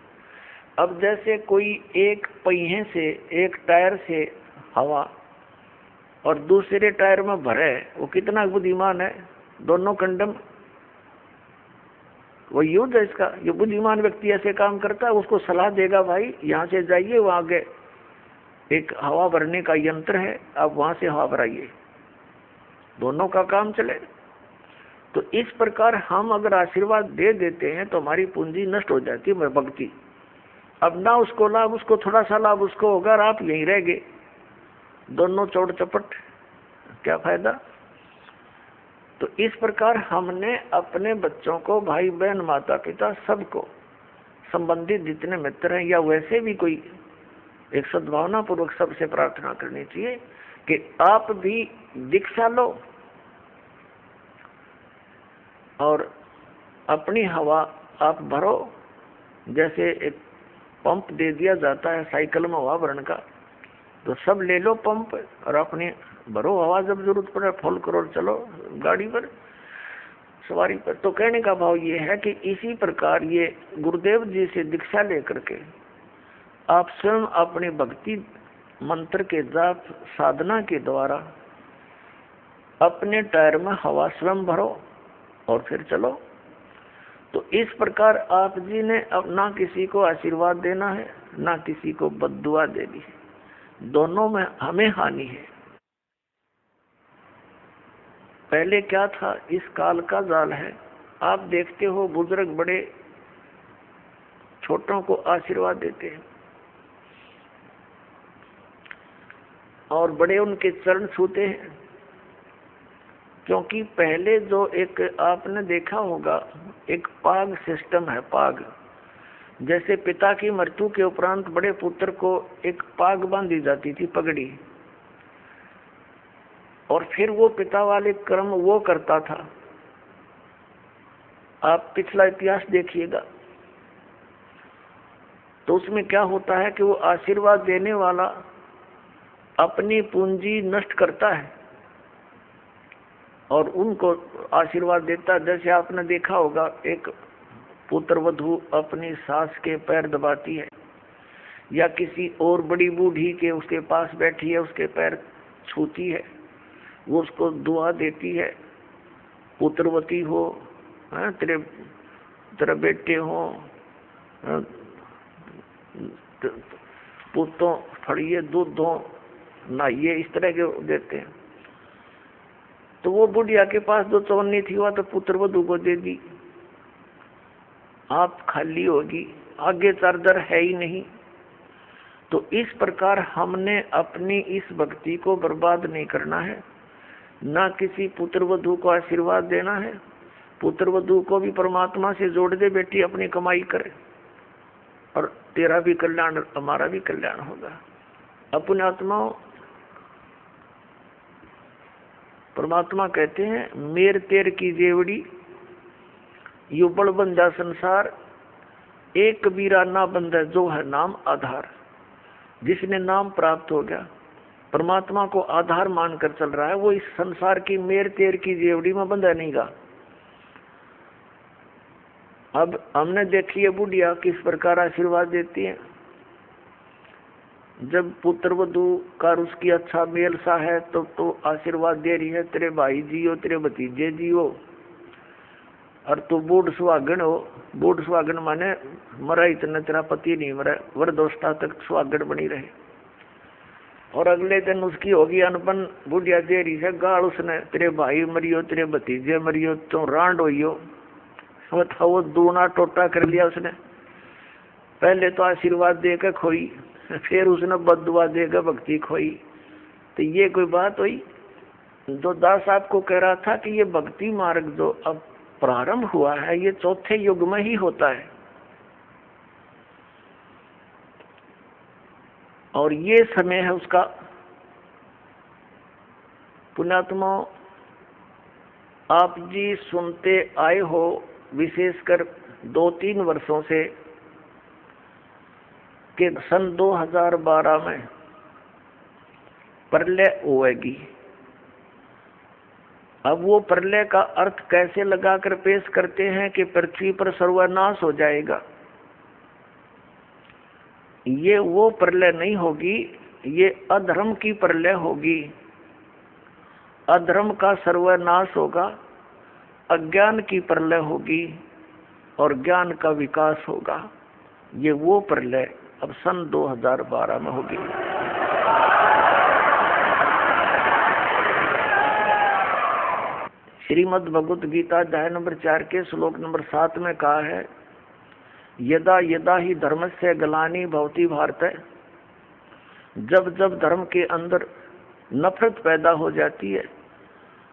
अब जैसे कोई एक पहिए से, एक टायर से हवा और दूसरे टायर में भरे, वो कितना बुद्धिमान है, दोनों कंडम वो युद्ध है इसका। ये बुद्धिमान व्यक्ति ऐसे काम करता है, उसको सलाह देगा, भाई यहाँ से जाइए, वहाँ आगे एक हवा भरने का यंत्र है, आप वहां से हवा भराइए, दोनों का काम चले। तो इस प्रकार हम अगर आशीर्वाद दे देते हैं तो हमारी पूंजी नष्ट हो जाती है, भक्ति। अब ना उसको लाभ, उसको थोड़ा सा लाभ उसको होगा, और आप यहीं रह गए, दोनों चौड़ चपट, क्या फायदा। तो इस प्रकार हमने अपने बच्चों को, भाई बहन, माता पिता, सबको, संबंधित जितने मित्र हैं, या वैसे भी कोई, एक सद्भावना पूर्वक सबसे प्रार्थना करनी चाहिए कि आप भी दीक्षा लो और अपनी हवा आप भरो। जैसे एक पंप दे दिया जाता है साइकिल में हवा भरने का, तो सब ले लो पंप और अपनी भरो हवा, जब जरूरत पड़े फुल करो, चलो गाड़ी पर, सवारी पर। तो कहने का भाव ये है कि इसी प्रकार ये गुरुदेव जी से दीक्षा लेकर के आप स्वयं अपनी भक्ति मंत्र के जाप साधना के द्वारा अपने टायर में हवा स्वयं भरो और फिर चलो। तो इस प्रकार आप जी ने अब ना किसी को आशीर्वाद देना है, ना किसी को बद्दुआ देनी है, दोनों में हमें हानि है। पहले क्या था, इस काल का जाल है। आप देखते हो बुजुर्ग बड़े छोटों को आशीर्वाद देते हैं। और बड़े उनके चरण छूते हैं। क्योंकि पहले जो एक आपने देखा होगा एक पाग सिस्टम है, पाग, जैसे पिता की मृत्यु के उपरांत बड़े पुत्र को एक पाग बांधी जाती थी, पगड़ी, और फिर वो पिता वाले कर्म वो करता था। आप पिछला इतिहास देखिएगा तो उसमें क्या होता है कि वो आशीर्वाद देने वाला अपनी पूंजी नष्ट करता है और उनको आशीर्वाद देता है। जैसे आपने देखा होगा एक पुत्र वधू अपनी सास के पैर दबाती है या किसी और बड़ी बूढ़ी के उसके पास बैठी है उसके पैर छूती है, वो उसको दुआ देती है, पुत्रवती हो, तेरे बेटे हो, पुतों फड़िए दूध दो नहाइए, इस तरह के देते हैं। तो वो बुढ़िया के पास जो चौनी थी वह तो पुत्र वधू को दे दी, आप खाली होगी, आगे चार्जर है ही नहीं। तो इस प्रकार हमने अपनी इस भक्ति को बर्बाद नहीं करना है, ना किसी पुत्र वधू को आशीर्वाद देना है। पुत्र वधू को भी परमात्मा से जोड़ दे, बेटी अपनी कमाई करे और तेरा भी कल्याण हमारा भी कल्याण होगा। अपने आत्माओं, परमात्मा कहते हैं मेर तेर की जेवड़ी युबड़ बंधा संसार, एक कबीरा ना बंधा जो है नाम आधार। जिसने नाम प्राप्त हो गया, परमात्मा को आधार मानकर चल रहा है, वो इस संसार की मेर तेर की जेवड़ी में बंधा नहीं गा। अब हमने देखी है बुढ़िया किस प्रकार आशीर्वाद देती है। जब पुत्र वधू का उसकी अच्छा मेल सा है तो आशीर्वाद दे रही है, तेरे भाई जियो, तेरे भतीजे जियो, और तू बूढ़ सुहागन हो। बूढ़ सुहागन माने मरा इतना तेरा पति नहीं मरा, वरदोस्ता तक सुहागन बनी रहे। और अगले दिन उसकी होगी अनबन, बुढ़िया दे रही है गाल उसने, तेरे भाई मरियो, तेरे भतीजे मरियो, तो रांड होइयो। वो दूना टोटा कर लिया उसने। पहले तो आशीर्वाद देकर खोई, फिर उसने बददुआ देकर भक्ति खोई। तो ये कोई बात हुई? जो दास आपको कह रहा था कि ये भक्ति मार्ग जो अब प्रारंभ हुआ है ये चौथे युग में ही होता है, और ये समय है उसका। पुण्यात्मा, आप जी सुनते आए हो विशेषकर 2-3 वर्षों से कि सन 2012 में प्रलय होएगी। अब वो प्रलय का अर्थ कैसे लगाकर पेश करते हैं कि पृथ्वी पर सर्वनाश हो जाएगा। ये वो प्रलय नहीं होगी, ये अधर्म की प्रलय होगी। अधर्म का सर्वनाश होगा, अज्ञान की प्रलय होगी और ज्ञान का विकास होगा। ये वो प्रलय अब सन 2012 में होगी। श्रीमद् भगवत गीता अध्याय नंबर 4 के श्लोक नंबर 7 में कहा है, यदा यदा ही धर्मस्य ग्लानि भवति भारत। जब जब धर्म के अंदर नफरत पैदा हो जाती है,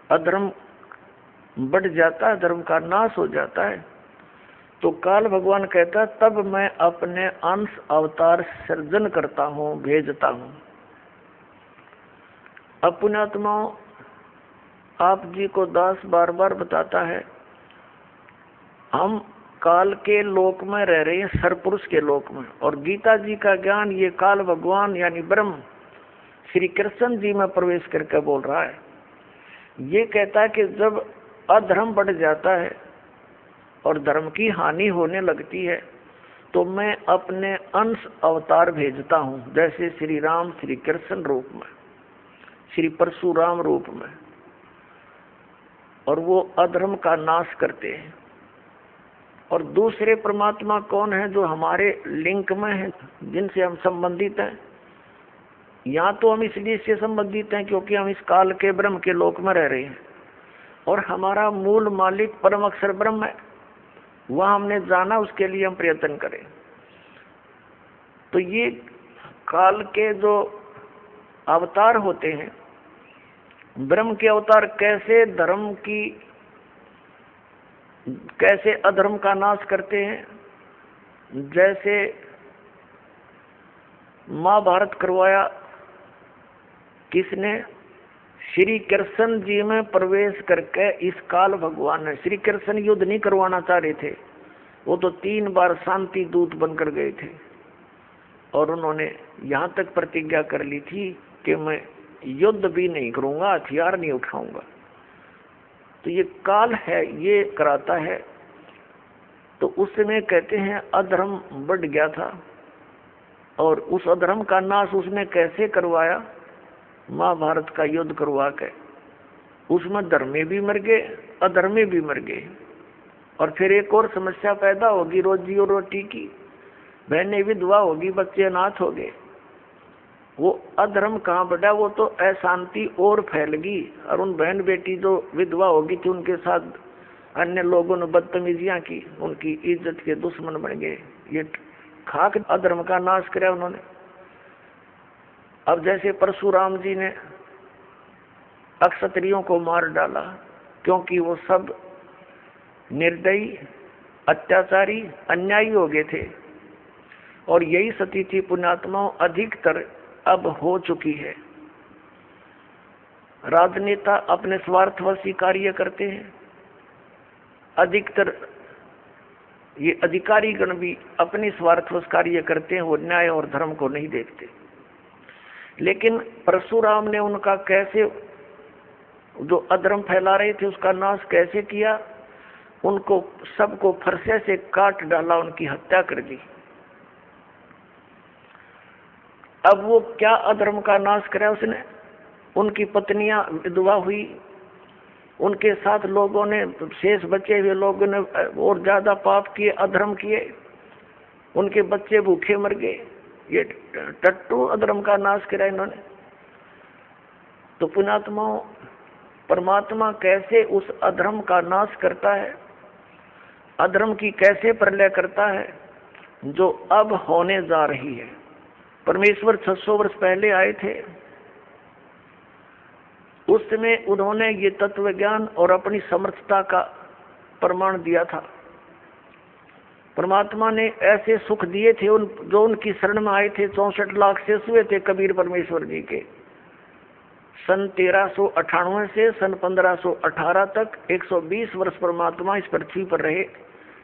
अधर्म बढ़ जाता है, धर्म का नाश हो जाता है, तो काल भगवान कहता तब मैं अपने अंश अवतार सृजन करता हूँ, भेजता हूँ। अब पुण्यात्माओं, आप जी को दास बार बार बताता है, हम काल के लोक में रह रहे हैं, सरपुरुष के लोक में, और गीता जी का ज्ञान ये काल भगवान यानी ब्रह्म श्री कृष्ण जी में प्रवेश करके बोल रहा है। ये कहता है कि जब अधर्म बढ़ जाता है और धर्म की हानि होने लगती है तो मैं अपने अंश अवतार भेजता हूँ, जैसे श्री राम श्री कृष्ण रूप में, श्री परशुराम रूप में, और वो अधर्म का नाश करते हैं। और दूसरे परमात्मा कौन है? जो हमारे लिंक में है, जिनसे हम संबंधित हैं। यहाँ तो हम इसलिए से संबंधित हैं क्योंकि हम इस काल के ब्रह्म के लोक में रह रहे हैं, और हमारा मूल मालिक परम अक्षर ब्रह्म है, वह हमने जाना, उसके लिए हम प्रयत्न करें। तो ये काल के जो अवतार होते हैं, ब्रह्म के अवतार कैसे धर्म की, कैसे अधर्म का नाश करते हैं। जैसे महाभारत करवाया किसने? श्री कृष्ण जी में प्रवेश करके इस काल भगवान ने, श्री कृष्ण युद्ध नहीं करवाना चाह रहे थे, वो तो 3 बार शांति दूत बनकर गए थे और उन्होंने यहाँ तक प्रतिज्ञा कर ली थी कि मैं युद्ध भी नहीं करूंगा, हथियार नहीं उठाऊंगा। तो ये काल है, ये कराता है। तो उस समय कहते हैं अधर्म बढ़ गया था और उस अधर्म का नाश उसने कैसे करवाया? महाभारत का युद्ध करवा के उसमें धर्मी भी मर गए, अधर्मी भी मर गए। और फिर एक और समस्या पैदा होगी रोजी और रोटी की, बहनें विधवा होगी, बच्चे अनाथ हो गए। वो अधर्म कहाँ बढ़ा? वो तो अशांति और फैलगी और उन बहन बेटी जो विधवा होगी थी उनके साथ अन्य लोगों ने बदतमीजियां की, उनकी इज्जत के दुश्मन बन गए। ये खाक अधर्म का नाश किया उन्होंने। अब जैसे परशुराम जी ने अक्षत्रियों को मार डाला क्योंकि वो सब निर्दयी, अत्याचारी, अन्यायी हो गए थे। और यही स्थिति पुण्यात्माओं अधिकतर अब हो चुकी है। राजनेता अपने स्वार्थवशी कार्य करते हैं, अधिकतर ये अधिकारी गण भी अपने स्वार्थवश कार्य करते हैं, वो न्याय और धर्म को नहीं देखते। लेकिन परशुराम ने उनका कैसे, जो अधर्म फैला रहे थे उसका नाश कैसे किया? उनको सबको फरसे से काट डाला, उनकी हत्या कर दी। अब वो क्या अधर्म का नाश करा उसने? उनकी पत्नियां विधवा हुई, उनके साथ लोगों ने, शेष बचे हुए लोगों ने और ज्यादा पाप किए, अधर्म किए, उनके बच्चे भूखे मर गए। ये टट्टू अधर्म का नाश करा इन्होंने। तो पुण्यात्माओं, परमात्मा कैसे उस अधर्म का नाश करता है, अधर्म की कैसे प्रलय करता है जो अब होने जा रही है। परमेश्वर 600 वर्ष पहले आए थे, उस समय उन्होंने ये तत्व ज्ञान और अपनी समर्थता का प्रमाण दिया था। परमात्मा ने ऐसे सुख दिए थे जो उनकी शरण में आए थे। 64 लाख शेष हुए थे कबीर परमेश्वर जी के। सन 1398 से सन 1518 तक 120 वर्ष परमात्मा इस पृथ्वी पर रहे।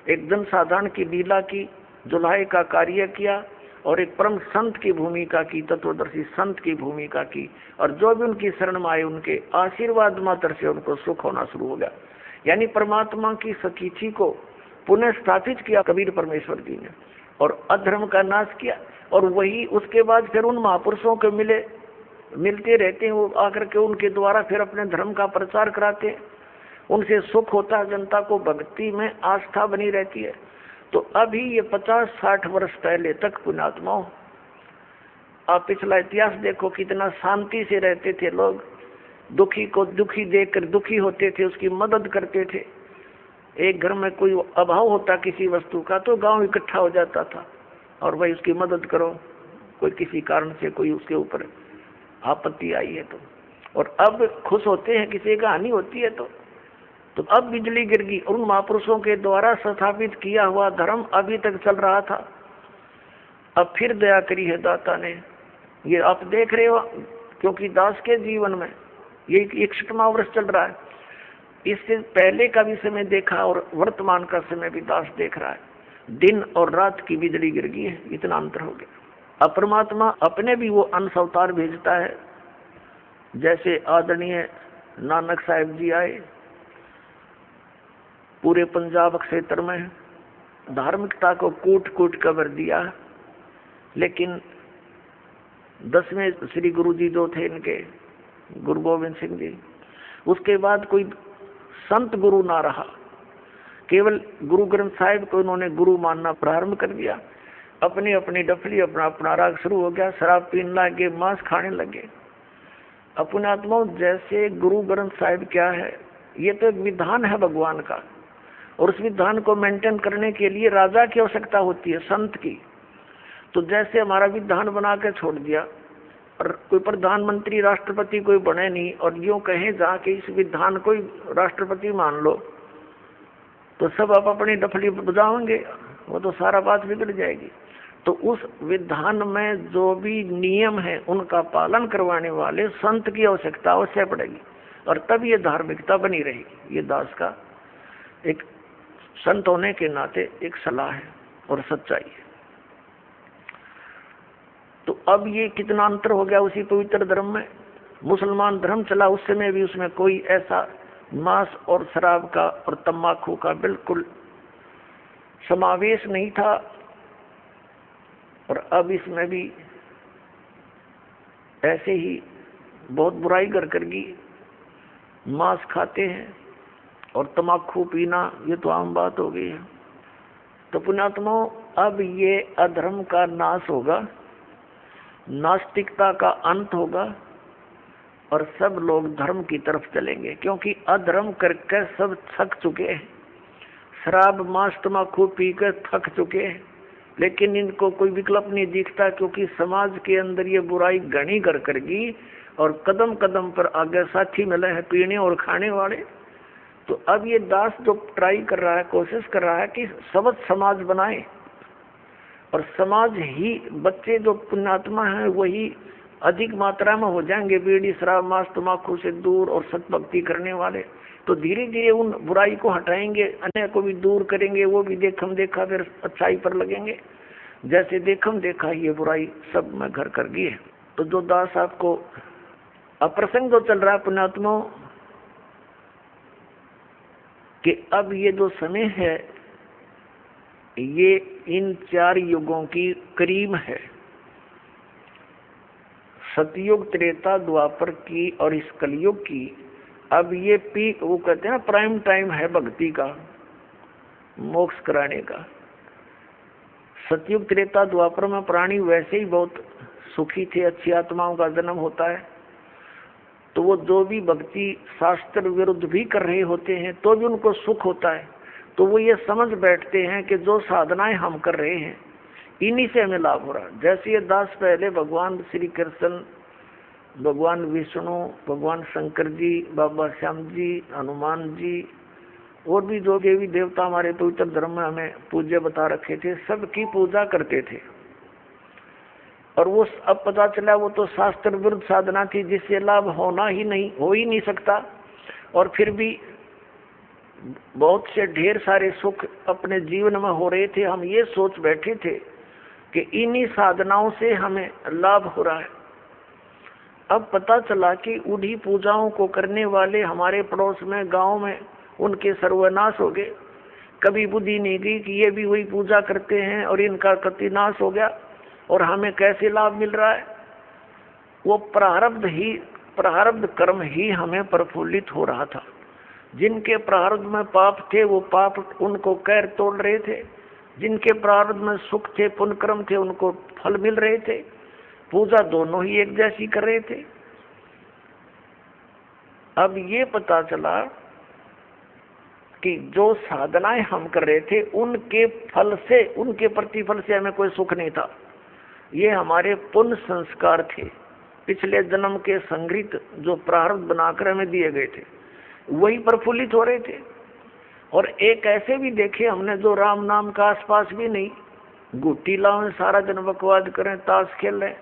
एक जन साधारण की लीला की, जुलाहे का कार्य किया और एक परम संत की भूमिका की, तत्वदर्शी संत की भूमिका की। और जो भी उनकी शरण में आए उनके आशीर्वाद मात्र से उनको सुख होना शुरू हो गया। यानी परमात्मा की सतीथि को पुनः स्थापित किया कबीर परमेश्वर जी ने और अधर्म का नाश किया। और वही उसके बाद फिर उन महापुरुषों के मिलते रहते हैं, वो आकर के उनके द्वारा फिर अपने धर्म का प्रचार कराते हैं। उनसे सुख होता है, जनता को भक्ति में आस्था बनी रहती है। तो अभी ये 50-60 वर्ष पहले तक पुण्यात्माओं, आप पिछला इतिहास देखो, कितना शांति से रहते थे लोग। दुखी को दुखी देखकर दुखी होते थे, उसकी मदद करते थे। एक घर में कोई अभाव होता किसी वस्तु का तो गांव इकट्ठा हो जाता था और भाई उसकी मदद करो, कोई किसी कारण से कोई उसके ऊपर आपत्ति आई है तो। और अब खुश होते हैं किसी का हानि होती है तो अब बिजली गिर गई। उन महापुरुषों के द्वारा स्थापित किया हुआ धर्म अभी तक चल रहा था, अब फिर दया करी है दाता ने। ये आप देख रहे हो, क्योंकि दास के जीवन में ये 61वां वर्ष चल रहा है। इससे पहले का भी समय देखा और वर्तमान का समय भी दास देख रहा है। दिन और रात की बिजली गिर गई है, इतना अंतर हो गया। अब परमात्मा अपने भी वो अंश अवतार भेजता है। जैसे आदरणीय नानक साहिब जी आए, पूरे पंजाब क्षेत्र में धार्मिकता को कूट कूट कर भर दिया। लेकिन 10वें श्री गुरु जी जो थे इनके, गुरु गोविंद सिंह जी, उसके बाद कोई संत गुरु ना रहा। केवल गुरु ग्रंथ साहिब को उन्होंने गुरु मानना प्रारंभ कर दिया। अपनी अपनी डफली, अपना अपना राग शुरू हो गया। शराब पीने लगे, मांस खाने लगे। अपने आत्माओं, जैसे गुरु ग्रंथ साहिब क्या है, ये तो एक विधान है भगवान का, और उस विधान को मेंटेन करने के लिए राजा की आवश्यकता होती है, संत की। तो जैसे हमारा विधान बना के छोड़ दिया, और कोई प्रधानमंत्री राष्ट्रपति कोई बने नहीं, और यूं कहें जाके इस विधान को राष्ट्रपति मान लो तो सब आप अपनी डफली बजाओगे, वो तो सारा बात बिगड़ जाएगी। तो उस विधान में जो भी नियम है उनका पालन करवाने वाले संत की आवश्यकता अवश्य पड़ेगी, और तब ये धार्मिकता बनी रहेगी। ये दास का एक संत होने के नाते एक सलाह है और सच्चाई है। तो अब ये कितना अंतर हो गया उसी पवित्र धर्म में। मुसलमान धर्म चला उस समय भी उसमें कोई ऐसा मांस और शराब का और तंबाकू का बिल्कुल समावेश नहीं था, और अब इसमें भी ऐसे ही बहुत बुराई करके मांस खाते हैं और तंबाकू पीना, ये तो आम बात हो गई है। तो पुण्यात्माओं, अब ये अधर्म का नाश होगा, नास्तिकता का अंत होगा, और सब लोग धर्म की तरफ चलेंगे, क्योंकि अधर्म करके सब थक चुके हैं। शराब मांस तंबाकू पीकर थक चुके हैं, लेकिन इनको कोई विकल्प नहीं दिखता, क्योंकि समाज के अंदर ये बुराई घनी करगी और कदम कदम पर आगे साथी मिले हैं पीने और खाने वाले। तो अब ये दास जो ट्राई कर रहा है, कोशिश कर रहा है कि सबद समाज बनाए, और समाज ही बच्चे जो पुण्यात्मा हैं वही अधिक मात्रा में हो जाएंगे बीड़ी शराब मांस तंबाकू से दूर और सतभक्ति करने वाले। तो धीरे धीरे उन बुराई को हटाएंगे, अन्य को भी दूर करेंगे, वो भी देखम देखा फिर अच्छाई पर लगेंगे। जैसे देखम देखा ये बुराई सब में घर कर गई है। तो जो दास आपको अप्रसंग जो चल रहा है पुण्यात्माओं, कि अब ये जो समय है ये इन 4 युगों की करीब है, सतयुग त्रेता द्वापर की और इस कलयुग की। अब ये पीक, वो कहते हैं ना, प्राइम टाइम है भक्ति का, मोक्ष कराने का। सतयुग त्रेता द्वापर में प्राणी वैसे ही बहुत सुखी थे, अच्छी आत्माओं का जन्म होता है, तो वो जो भी भक्ति शास्त्र विरुद्ध भी कर रहे होते हैं तो भी उनको सुख होता है। तो वो ये समझ बैठते हैं कि जो साधनाएं हम कर रहे हैं इन्हीं से हमें लाभ हो रहा है। जैसे ये दास पहले भगवान श्री कृष्ण, भगवान विष्णु, भगवान शंकर जी, बाबा श्याम जी, हनुमान जी और भी जो देवी देवता हमारे पवित्र धर्म में हमें पूज्य बता रखे थे, सबकी पूजा करते थे। और वो अब पता चला वो तो शास्त्र विरुद्ध साधना थी, जिससे लाभ हो ही नहीं सकता। और फिर भी बहुत से ढेर सारे सुख अपने जीवन में हो रहे थे। हम ये सोच बैठे थे कि इन्हीं साधनाओं से हमें लाभ हो रहा है। अब पता चला कि उन्हीं पूजाओं को करने वाले हमारे पड़ोस में, गांव में, उनके सर्वनाश हो गए। कभी बुद्धि नहीं गई कि ये भी वही पूजा करते हैं और इनका कति नाश हो गया और हमें कैसे लाभ मिल रहा है। वो प्रारब्ध कर्म ही हमें प्रफुल्लित हो रहा था। जिनके प्रारब्ध में पाप थे वो पाप उनको कैर तोड़ रहे थे, जिनके प्रारब्ध में सुख थे, पुण्य कर्म थे, उनको फल मिल रहे थे। पूजा दोनों ही एक जैसी कर रहे थे। अब ये पता चला कि जो साधनाएं हम कर रहे थे उनके फल से, उनके प्रतिफल से हमें कोई सुख नहीं था। ये हमारे पुण्य संस्कार थे, पिछले जन्म के संग्रहित जो प्रारब्ध बनाकर हमें दिए गए थे, वही प्रफुल्लित हो रहे थे। और एक ऐसे भी देखे हमने जो राम नाम का आसपास भी नहीं, गुट्टी लाओ, सारा दिन बकवाद करें, ताश खेल रहे,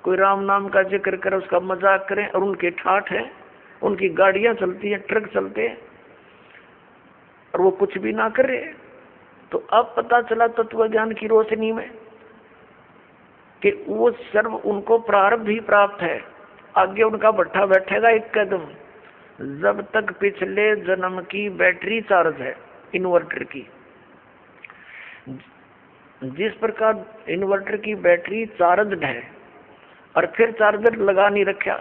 कोई राम नाम का जिक्र करे, उसका मजाक करें, और उनके ठाठ हैं, उनकी गाड़ियां चलती हैं, ट्रक चलते हैं, और वो कुछ भी ना करे। तो अब पता चला तत्व ज्ञान की रोशनी में कि वो सर्व उनको प्रारब्ध ही प्राप्त है। आगे उनका भट्ठा बैठेगा एक कदम, जब तक पिछले जन्म की बैटरी चार्ज है इन्वर्टर की। जिस प्रकार इन्वर्टर की बैटरी चार्ज है और फिर चार्जर लगा नहीं रखा,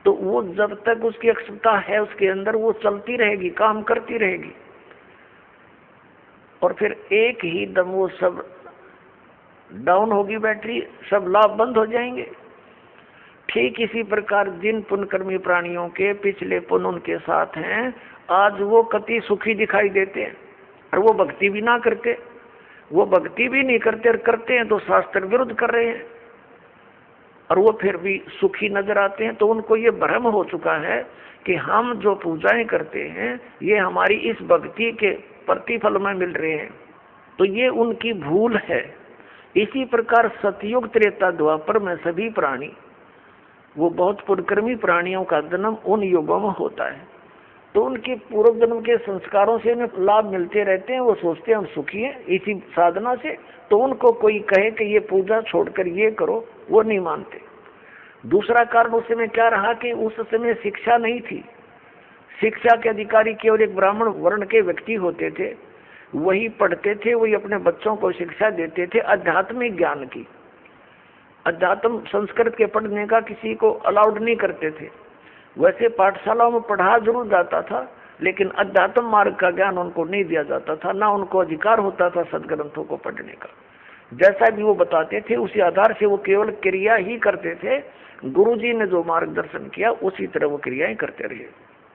तो वो जब तक उसकी अक्षमता है उसके अंदर वो चलती रहेगी, काम करती रहेगी, और फिर एक ही दम वो सब डाउन होगी बैटरी, सब लाभ बंद हो जाएंगे। ठीक इसी प्रकार जिन पुण्यकर्मी प्राणियों के पिछले पुण्य उनके साथ हैं, आज वो कति सुखी दिखाई देते हैं, और वो भक्ति भी ना करते, वो भक्ति भी नहीं करते, और करते हैं तो शास्त्र विरुद्ध कर रहे हैं। और वो फिर भी सुखी नजर आते हैं, तो उनको ये भ्रम हो चुका है कि हम जो पूजाएं करते हैं ये हमारी इस भक्ति के प्रतिफल में मिल रहे हैं, तो ये उनकी भूल है। इसी प्रकार सतयुग त्रेता द्वापर में सभी प्राणी, वो बहुत पुण्यकर्मी प्राणियों का जन्म उन युगों में होता है, तो उनके पूर्व जन्म के संस्कारों से उन्हें लाभ मिलते रहते हैं। वो सोचते हैं हम सुखी हैं इसी साधना से, तो उनको कोई कहे कि ये पूजा छोड़कर ये करो, वो नहीं मानते। दूसरा कारण उस समय क्या रहा कि उस समय शिक्षा नहीं थी। शिक्षा के अधिकारी केवल एक ब्राह्मण वर्ण के व्यक्ति होते थे, वही पढ़ते थे, वही अपने बच्चों को शिक्षा देते थे आध्यात्मिक ज्ञान की। अध्यात्म संस्कृत के पढ़ने का किसी को अलाउड नहीं करते थे। वैसे पाठशालाओं में पढ़ा जरूर जाता था, लेकिन अध्यात्म मार्ग का ज्ञान उनको नहीं दिया जाता था, ना उनको अधिकार होता था सदग्रंथों को पढ़ने का। जैसा भी वो बताते थे उसी आधार से वो केवल क्रिया ही करते थे। गुरुजी ने जो मार्गदर्शन किया उसी तरह वो क्रियाएं करते रहे।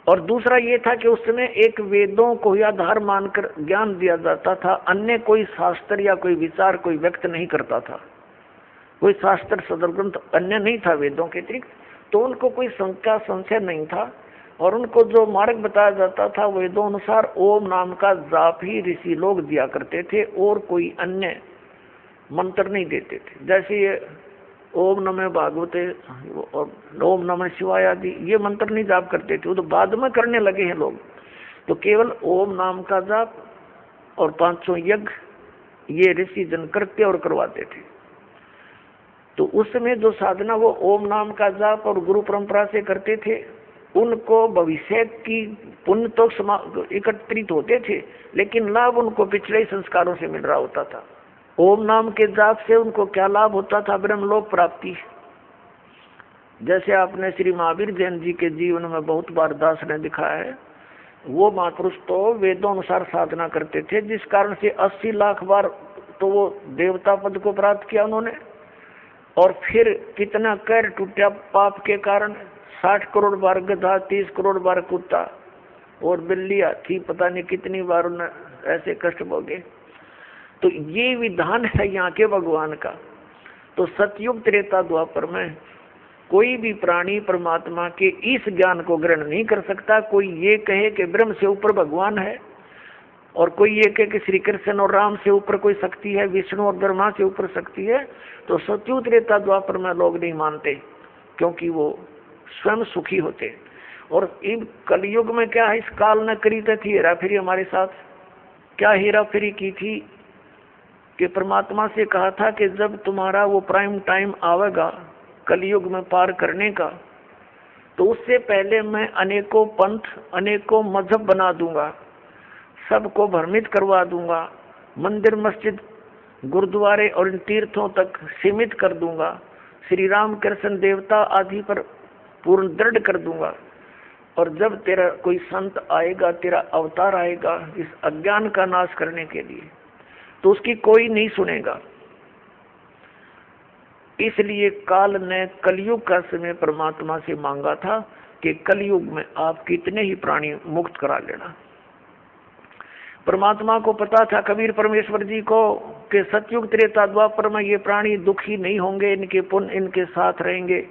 और दूसरा ये था कि उस समय एक वेदों को ही आधार मानकर ज्ञान दिया जाता था, अन्य कोई शास्त्र या कोई विचार कोई व्यक्त नहीं करता था। कोई शास्त्र सदग्रंथ अन्य नहीं था वेदों के अतिरिक्त, तो उनको कोई शंका संशय नहीं था। और उनको जो मार्ग बताया जाता था वेदों अनुसार ओम नाम का जाप ही ऋषि लोग दिया करते थे, और कोई अन्य मंत्र नहीं देते थे। जैसे ये ओम नमः भागवते और ओम नमः शिवाय आदि ये मंत्र नहीं जाप करते थे, वो तो बाद में करने लगे हैं लोग। तो केवल ओम नाम का जाप और 500 यज्ञ ये ऋषि जन करते और करवाते थे। तो उस समय जो साधना वो ओम नाम का जाप और गुरु परंपरा से करते थे, उनको भविष्य की पुण्य तो एकत्रित होते थे, लेकिन लाभ उनको पिछले संस्कारों से मिल रहा होता था। ओम नाम के जाप से उनको क्या लाभ होता था? ब्रह्मलोक प्राप्ति। जैसे आपने श्री महावीर जैन जी के जीवन में बहुत बार दास ने दिखाया है, वो महापुरुष तो वेदों अनुसार साधना करते थे, जिस कारण से 80 लाख बार तो वो देवता पद को प्राप्त किया उन्होंने। और फिर कितना कर टूटा पाप के कारण, 60 करोड़ बार गधा, 30 करोड़ बार कुत्ता और बिल्लियां थी, पता नहीं कितनी बार उन्हें ऐसे कष्ट भोगे। तो ये विधान है यहाँ के भगवान का। तो सतयुग त्रेता द्वापर में कोई भी प्राणी परमात्मा के इस ज्ञान को ग्रहण नहीं कर सकता। कोई ये कहे कि ब्रह्म से ऊपर भगवान है, और कोई ये कहे कि श्री कृष्ण और राम से ऊपर कोई शक्ति है, विष्णु और ब्रह्मा से ऊपर शक्ति है, तो सतयुग त्रेता द्वापर में लोग नहीं मानते, क्योंकि वो स्वयं सुखी होते। और इन कलयुग में क्या है, इस काल ने करी थी हेरा फेरी हमारे साथ। क्या हेरा फेरी की थी कि परमात्मा से कहा था कि जब तुम्हारा वो प्राइम टाइम आवेगा कलयुग में पार करने का, तो उससे पहले मैं अनेकों पंथ अनेकों मजहब बना दूंगा, सबको भ्रमित करवा दूंगा, मंदिर मस्जिद गुरुद्वारे और इन तीर्थों तक सीमित कर दूंगा, श्री राम कृष्ण देवता आदि पर पूर्ण दृढ़ कर दूंगा। और जब तेरा कोई संत आएगा, तेरा अवतार आएगा इस अज्ञान का नाश करने के लिए, तो उसकी कोई नहीं सुनेगा। इसलिए काल ने कलयुग का समय परमात्मा से मांगा था कि कलयुग में आप कितने ही प्राणी मुक्त करा लेना। परमात्मा को पता था, कबीर परमेश्वर जी को, कि सतयुग त्रेता द्वापर में ये प्राणी दुखी नहीं होंगे, इनके पुण्य इनके साथ रहेंगे,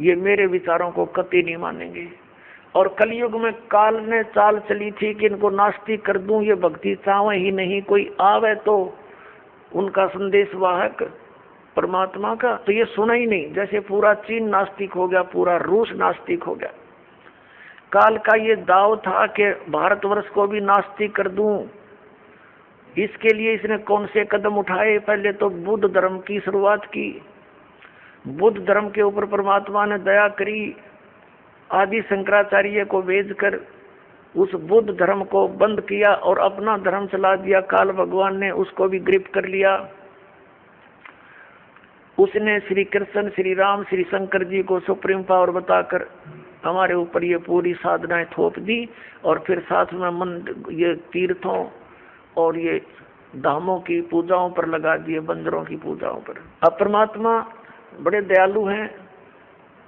ये मेरे विचारों को कतई नहीं मानेंगे। और कलयुग में काल ने चाल चली थी कि इनको नास्तिक कर दूं, ये भक्ति चावे ही नहीं, कोई आवे तो उनका संदेश वाहक परमात्मा का, तो ये सुना ही नहीं। जैसे पूरा चीन नास्तिक हो गया, पूरा रूस नास्तिक हो गया। काल का ये दाव था कि भारतवर्ष को भी नास्तिक कर दूं। इसके लिए इसने कौन से कदम उठाए? पहले तो बुद्ध धर्म की शुरुआत की। बुद्ध धर्म के ऊपर परमात्मा ने दया करी, आदि शंकराचार्य को भेजकर उस बुद्ध धर्म को बंद किया और अपना धर्म चला दिया। काल भगवान ने उसको भी ग्रिप कर लिया। उसने श्री कृष्ण, श्री राम, श्री शंकर जी को सुप्रीम पावर बताकर हमारे ऊपर ये पूरी साधनाएं थोप दी, और फिर साथ में ये तीर्थों और ये धामों की पूजाओं पर लगा दिए, बंदरों की पूजाओं पर। अब परमात्मा बड़े दयालु हैं,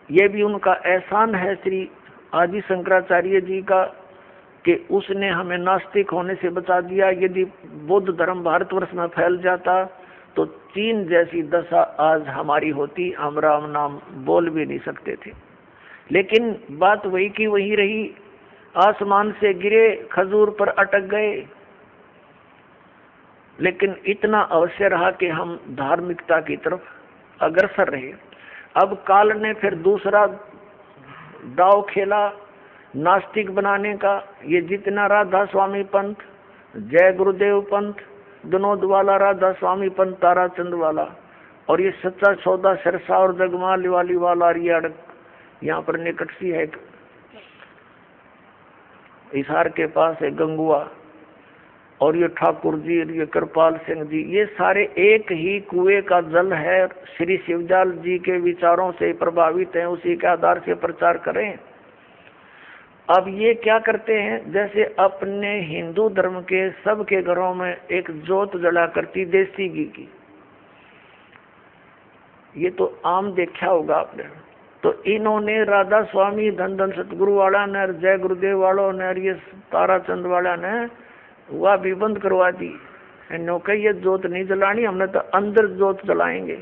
ये भी उनका एहसान है श्री आदि शंकराचार्य जी का कि उसने हमें नास्तिक होने से बचा दिया। यदि बौद्ध धर्म भारतवर्ष में फैल जाता तो चीन जैसी दशा आज हमारी होती, हम राम नाम बोल भी नहीं सकते थे। लेकिन बात वही की वही रही, आसमान से गिरे, खजूर पर अटक गए। लेकिन इतना अवश्य रहा कि हम धार्मिकता की तरफ अग्रसर रहे। अब काल ने फिर दूसरा दाव खेला नास्तिक बनाने का। ये जितना राधा स्वामी पंथ, जय गुरुदेव पंथ, विनोद वाला, राधा स्वामी पंथ, ताराचंद वाला, और ये सच्चा सौदा सिरसा और जगमाल वाली वाला, ये अड़क यहाँ पर निकट सी है, हिसार के पास है गंगुआ, और ये ठाकुर जी, ये कृपाल सिंह जी, ये सारे एक ही कुएं का जल है। श्री शिवजाल जी के विचारों से प्रभावित हैं, उसी के आधार से प्रचार करें। अब ये क्या करते हैं, जैसे अपने हिंदू धर्म के सबके घरों में एक जोत जला करती देसी घी की, ये तो आम देखा होगा आपने। तो इन्होंने राधा स्वामी, धन धन सतगुरु वाला ने, जय गुरुदेव वालों ने, ये ताराचंद वाला ने वह भी बंद करवा दी। नौके ये जोत नहीं जलानी, हमने तो अंदर जोत जलाएंगे।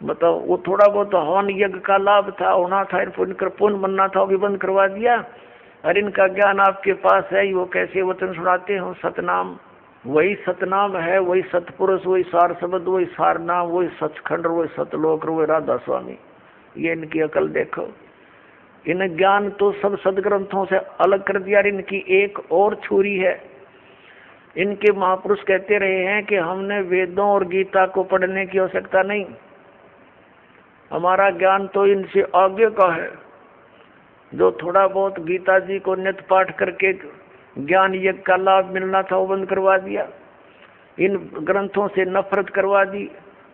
बताओ, वो थोड़ा बहुत हवन यज्ञ का लाभ था, होना था, पुण्य बनना था, वो भी बंद करवा दिया। और इनका ज्ञान आपके पास है, वो कैसे वचन सुनाते हो, सतनाम, वही सतनाम है, वही सतपुरुष, वही सार शब्द, वही सार नाम, वही सचखंड, वही सतलोक, वही राधा स्वामी। ये इनकी अकल देखो। इन ज्ञान तो सब सदग्रंथों से अलग कर दिया। इनकी एक और छुरी है। इनके महापुरुष कहते रहे हैं कि हमने वेदों और गीता को पढ़ने की आवश्यकता नहीं, हमारा ज्ञान तो इनसे आगे का है। जो थोड़ा बहुत गीता जी को नित्य पाठ करके ज्ञान यज्ञ का लाभ मिलना था, वो बंद करवा दिया। इन ग्रंथों से नफरत करवा दी।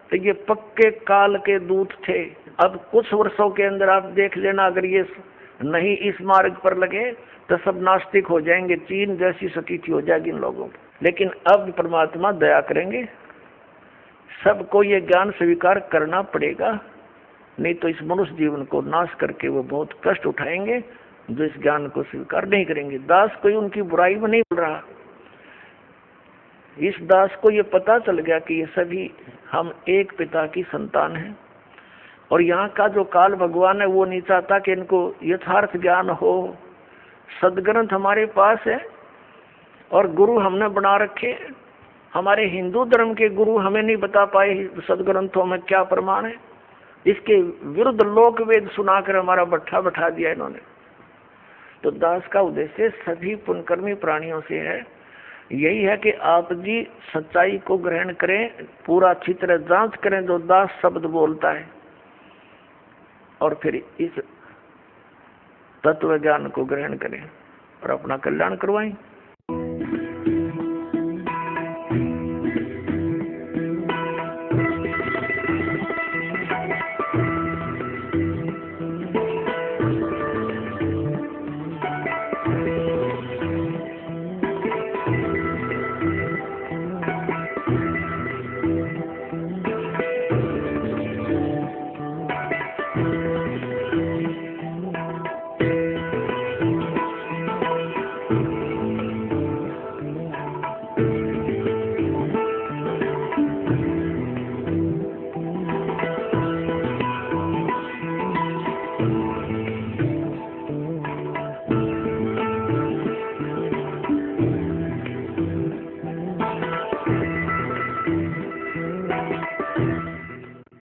तो ये पक्के काल के दूत थे। अब कुछ वर्षों के अंदर आप देख लेना, अगर ये नहीं इस मार्ग पर लगे तो सब नास्तिक हो जाएंगे, चीन जैसी स्थिति हो जाएगी इन लोगों की। लेकिन अब परमात्मा दया करेंगे, सबको ये ज्ञान स्वीकार करना पड़ेगा, नहीं तो इस मनुष्य जीवन को नाश करके वो बहुत कष्ट उठाएंगे जो इस ज्ञान को स्वीकार नहीं करेंगे। दास कोई उनकी बुराई में नहीं बोल रहा। इस दास को ये पता चल गया कि ये सभी हम एक पिता की संतान हैं, और यहाँ का जो काल भगवान है वो नहीं चाहता कि इनको यथार्थ ज्ञान हो। सदग्रंथ हमारे पास है और गुरु हमने बना रखे। हमारे हिंदू धर्म के गुरु हमें नहीं बता पाए सदग्रंथों में क्या प्रमाण है। इसके विरुद्ध लोक वेद सुनाकर हमारा बट्ठा बैठा दिया इन्होंने। तो दास का उद्देश्य सभी पुण्यकर्मी प्राणियों से है, यही है कि आप जी सच्चाई को ग्रहण करें, पूरा अच्छी तरह जांच करें जो दास शब्द बोलता है, और फिर इस तत्व ज्ञान को ग्रहण करें और अपना कल्याण करवाएं।